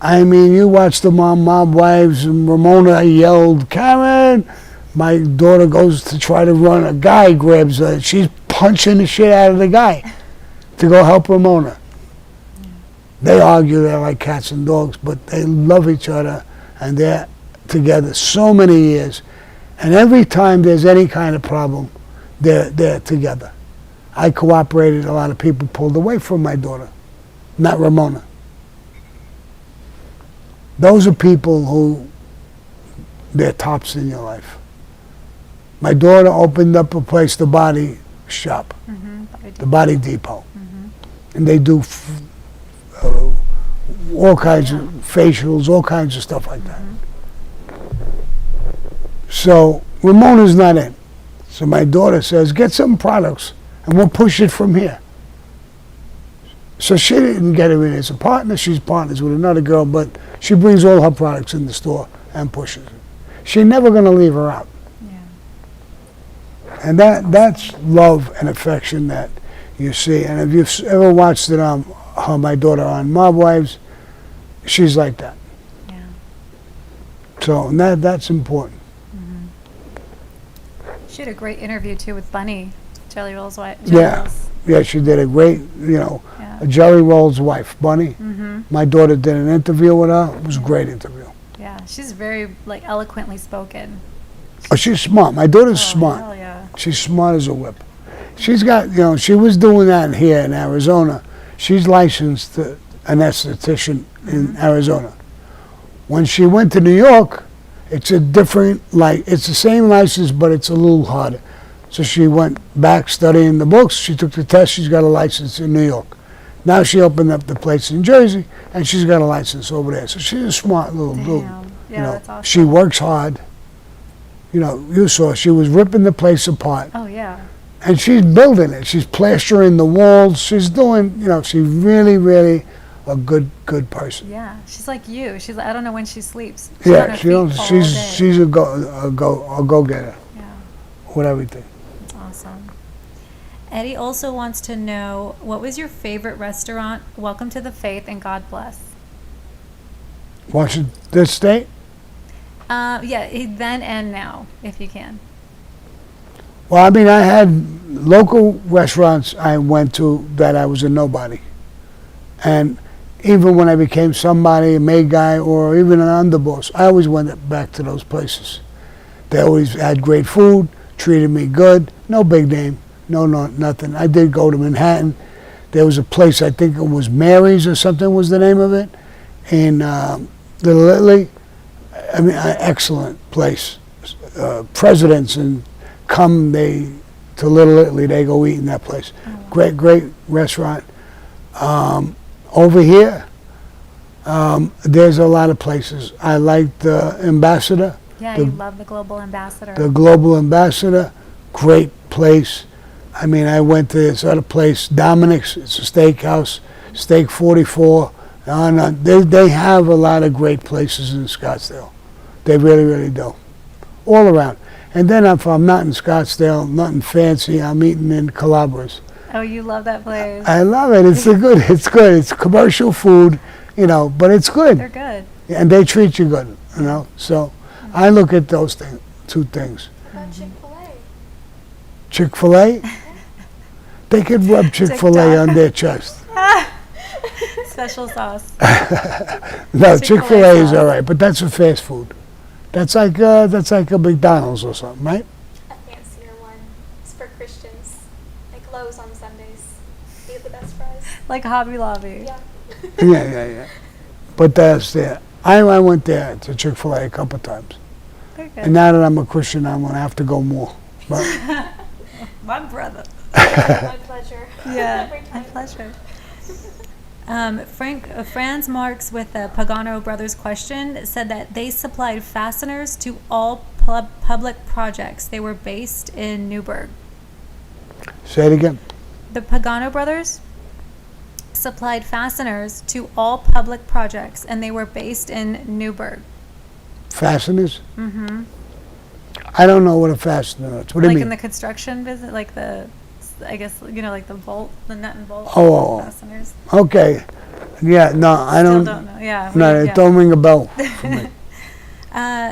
I mean, you watch the Mob Wives, and Ramona yelled, Karen! My daughter goes to try to run, a guy grabs her, she's punching the shit out of the guy to go help Ramona. They argue, they're like cats and dogs, but they love each other, and they're together so many years. And every time there's any kind of problem, they're together. I cooperated, a lot of people pulled away from my daughter, not Ramona. Those are people who, they're tops in your life. My daughter opened up a place, the body shop, the body depot. And they do all kinds of facials, all kinds of stuff like that. So Ramona's not in. So my daughter says, get some products and we'll push it from here. So she didn't get her in as a partner. She's partners with another girl, but she brings all her products in the store and pushes it. She's never going to leave her out. Yeah. And that's love and affection that you see. And if you've ever watched it on my daughter on Mob Wives, she's like that. Yeah. So that's important. She had a great interview too with Bunny, Jelly Roll's wife. Yeah, she did a great, Yeah. a Jelly Roll's wife, Bunny. My daughter did an interview with her. It was a great interview. Yeah, she's very eloquently spoken. Oh, she's smart. My daughter's smart. Hell yeah. She's smart as a whip. She's got, she was doing that here in Arizona. She's licensed to an esthetician in Arizona. When she went to New York, it's a different, it's the same license, but it's a little harder. So she went back studying the books. She took the test. She's got a license in New York. Now she opened up the place in Jersey, and she's got a license over there. So she's a smart little dude. Yeah, that's awesome. She works hard. You saw she was ripping the place apart. Oh, yeah. And she's building it. She's plastering the walls. She's doing, she's really, really a good person. Yeah, she's like you. I don't know when she sleeps. Yeah, she's a go-getter Yeah, with everything. that's awesome. Eddie also wants to know, what was your favorite restaurant? Welcome to the faith and God bless. Washington State? Yeah, then and now, if you can. Well, I mean, I had local restaurants I went to that I was a nobody. And even when I became somebody, a maid guy, or even an underboss, I always went back to those places. They always had great food, treated me good, no big name, no nothing. I did go to Manhattan. There was a place, I think it was Mary's or something was the name of it, in Little Italy. I mean, excellent place. Presidents and come to Little Italy, they go eat in that place. Oh. Great restaurant. Over here, there's a lot of places. I like the Ambassador. Yeah, you love the Global Ambassador. The Global Ambassador, great place. I mean, I went to this other place, Dominic's. It's a steakhouse, Steak 44. They have a lot of great places in Scottsdale. They really, really do. All around. And then if I'm not in Scottsdale, nothing fancy, I'm eating in Calabres. Oh, you love that place. I love it. It's good. It's commercial food, but it's good. They're good. And they treat you good, So I look at those two things. What about Chick-fil-A? Chick-fil-A? They could rub Chick-fil-A on their chest. Special sauce. No, Chick-fil-A is all right, but that's a fast food. That's like a McDonald's or something, right? A fancier one. It's for Christians. Like Lowe's on Sundays. They have the best fries. Like Hobby Lobby. Yeah. Yeah. But that's there. I went there to Chick-fil-A a couple times. They're good. And now that I'm a Christian, I'm going to have to go more. But My brother. My pleasure. Yeah, Every my time. pleasure. Franz Marks with the Pagano Brothers question said that they supplied fasteners to all public projects. They were based in Newburgh. say it again. The Pagano Brothers supplied fasteners to all public projects, and they were based in Newburgh. Fasteners? Mm-hmm. I don't know what a fastener is. What do you Like mean? in the construction business, like the, I guess, like the bolt, the nut and bolt Oh. fasteners. Okay. Yeah, no, I Still don't. don't know. Yeah. No, it don't ring a bell for me.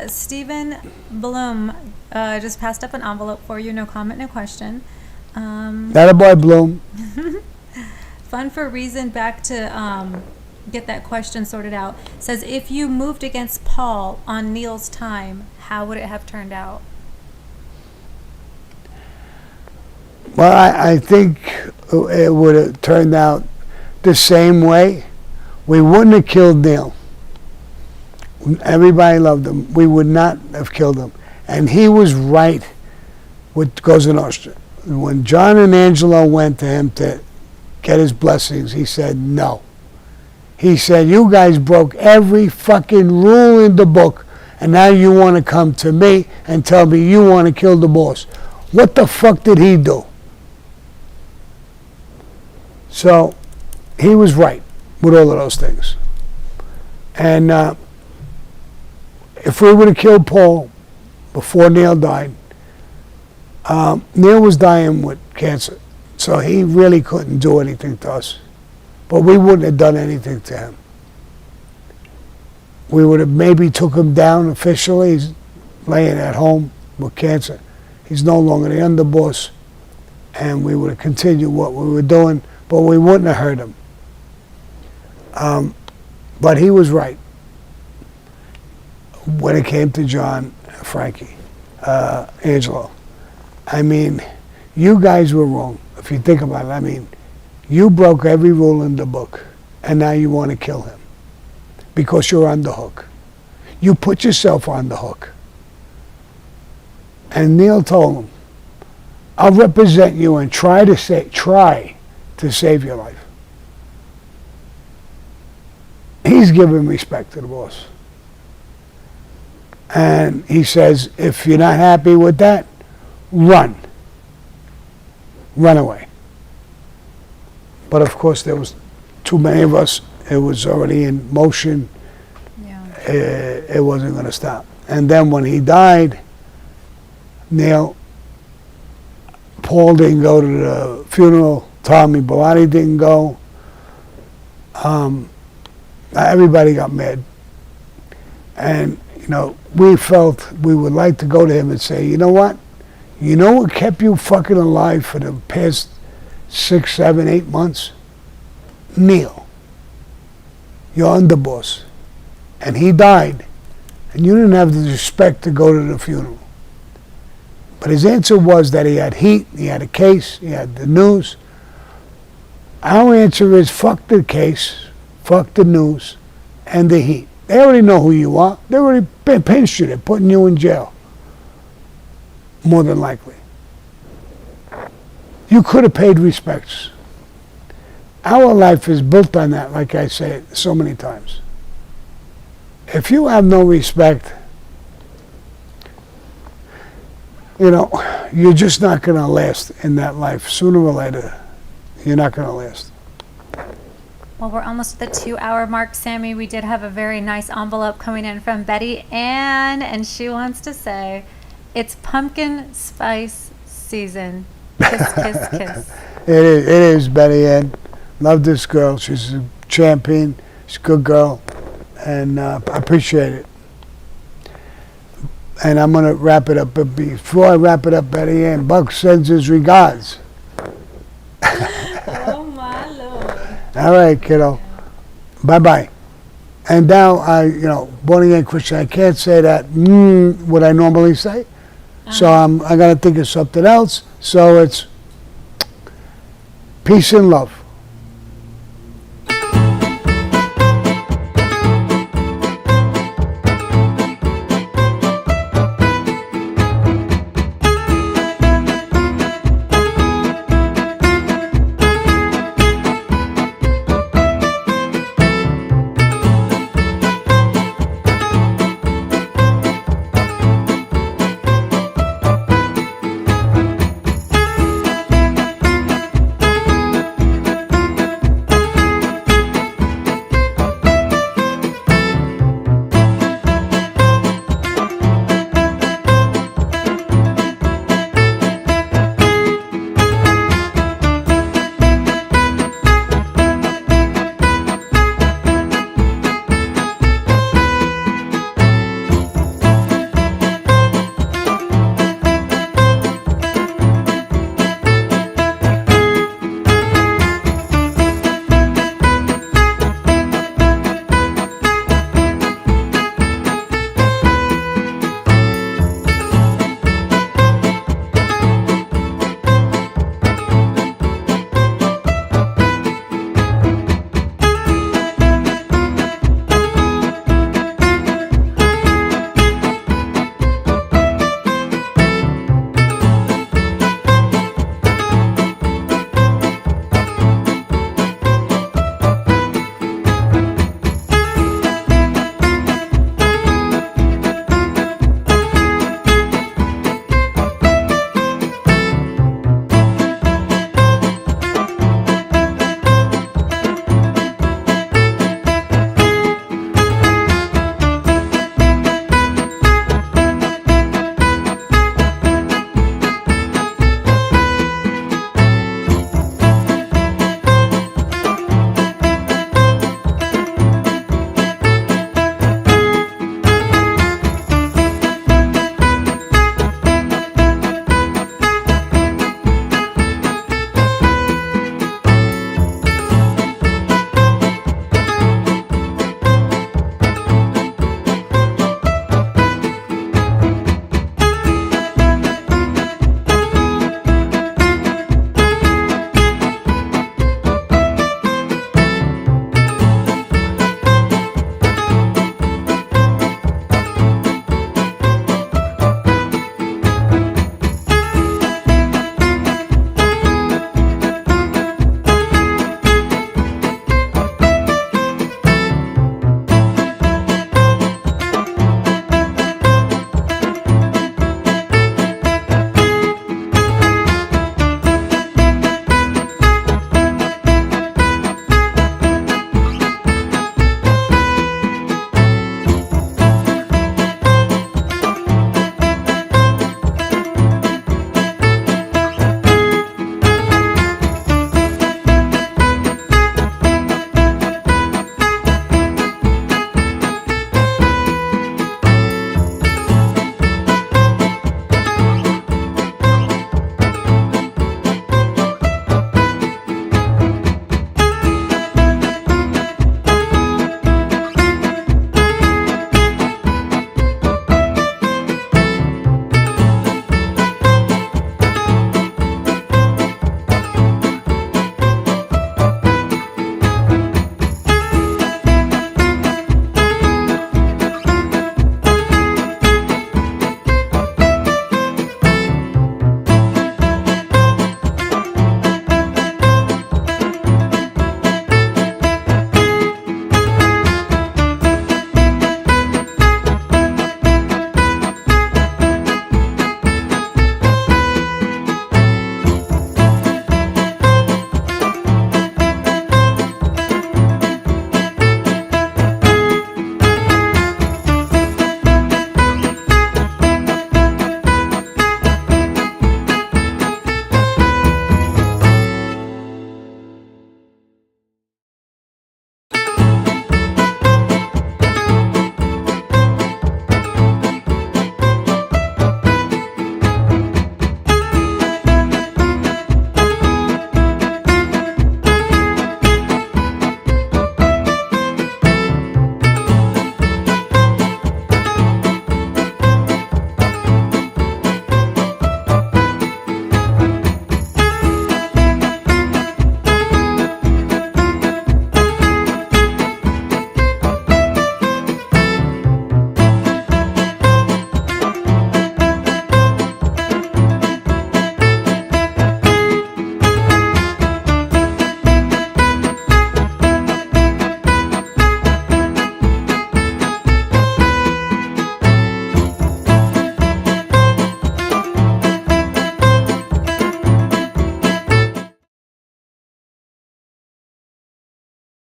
Stephen Bloom just passed up an envelope for you. No comment, no question. That a boy, Bloom. Fun for reason back to get that question sorted out. Says, if you moved against Paul on Neil's time, how would it have turned out? Well, I think it would have turned out the same way. We wouldn't have killed Neil. Everybody loved him. We would not have killed him. And he was right with Cosa Nostra. When John and Angelo went to him to get his blessings, he said no. He said, you guys broke every fucking rule in the book, and now you want to come to me and tell me you want to kill the boss. What the fuck did he do? So he was right with all of those things. And if we would have killed Paul before Neil died, Neil was dying with cancer, so he really couldn't do anything to us. But we wouldn't have done anything to him. We would have maybe took him down officially. He's laying at home with cancer. He's no longer the underboss, and we would have continued what we were doing, but we wouldn't have hurt him. But he was right when it came to John, Frankie, Angelo. I mean, you guys were wrong, if you think about it. I mean, you broke every rule in the book, and now you want to kill him because you're on the hook. You put yourself on the hook. And Neil told him, I'll represent you and try to save your life. He's giving respect to the boss. And he says, if you're not happy with that, run. Run away. But of course, there was too many of us. It was already in motion. Yeah. It wasn't going to stop. And then when he died, Paul didn't go to the funeral. Tommy Bellotti didn't go. Everybody got mad. And, we felt we would like to go to him and say, you know what? You know what kept you fucking alive for the past 6, 7, 8 months? Neil. Your underboss. And he died. And you didn't have the respect to go to the funeral. But his answer was that he had heat, he had a case, he had the news. Our answer is fuck the case, fuck the news, and the heat. They already know who you are. They already pinched you. They're putting you in jail. More than likely. You could have paid respects. Our life is built on that, like I say so many times. If you have no respect, you're just not going to last in that life. Sooner or later, you're not going to last. Well, we're almost at the 2-hour mark, Sammy. We did have a very nice envelope coming in from Betty Ann, and she wants to say, it's pumpkin spice season. Kiss, kiss, kiss. It is, Betty Ann. Love this girl. She's a champion. She's a good girl, and I appreciate it. And I'm going to wrap it up. But before I wrap it up, Betty Ann, Buck sends his regards. Oh, my Lord. All right, kiddo. Bye-bye. And now, born again Christian, I can't say that what I normally say. So I got to think of something else. So it's peace and love.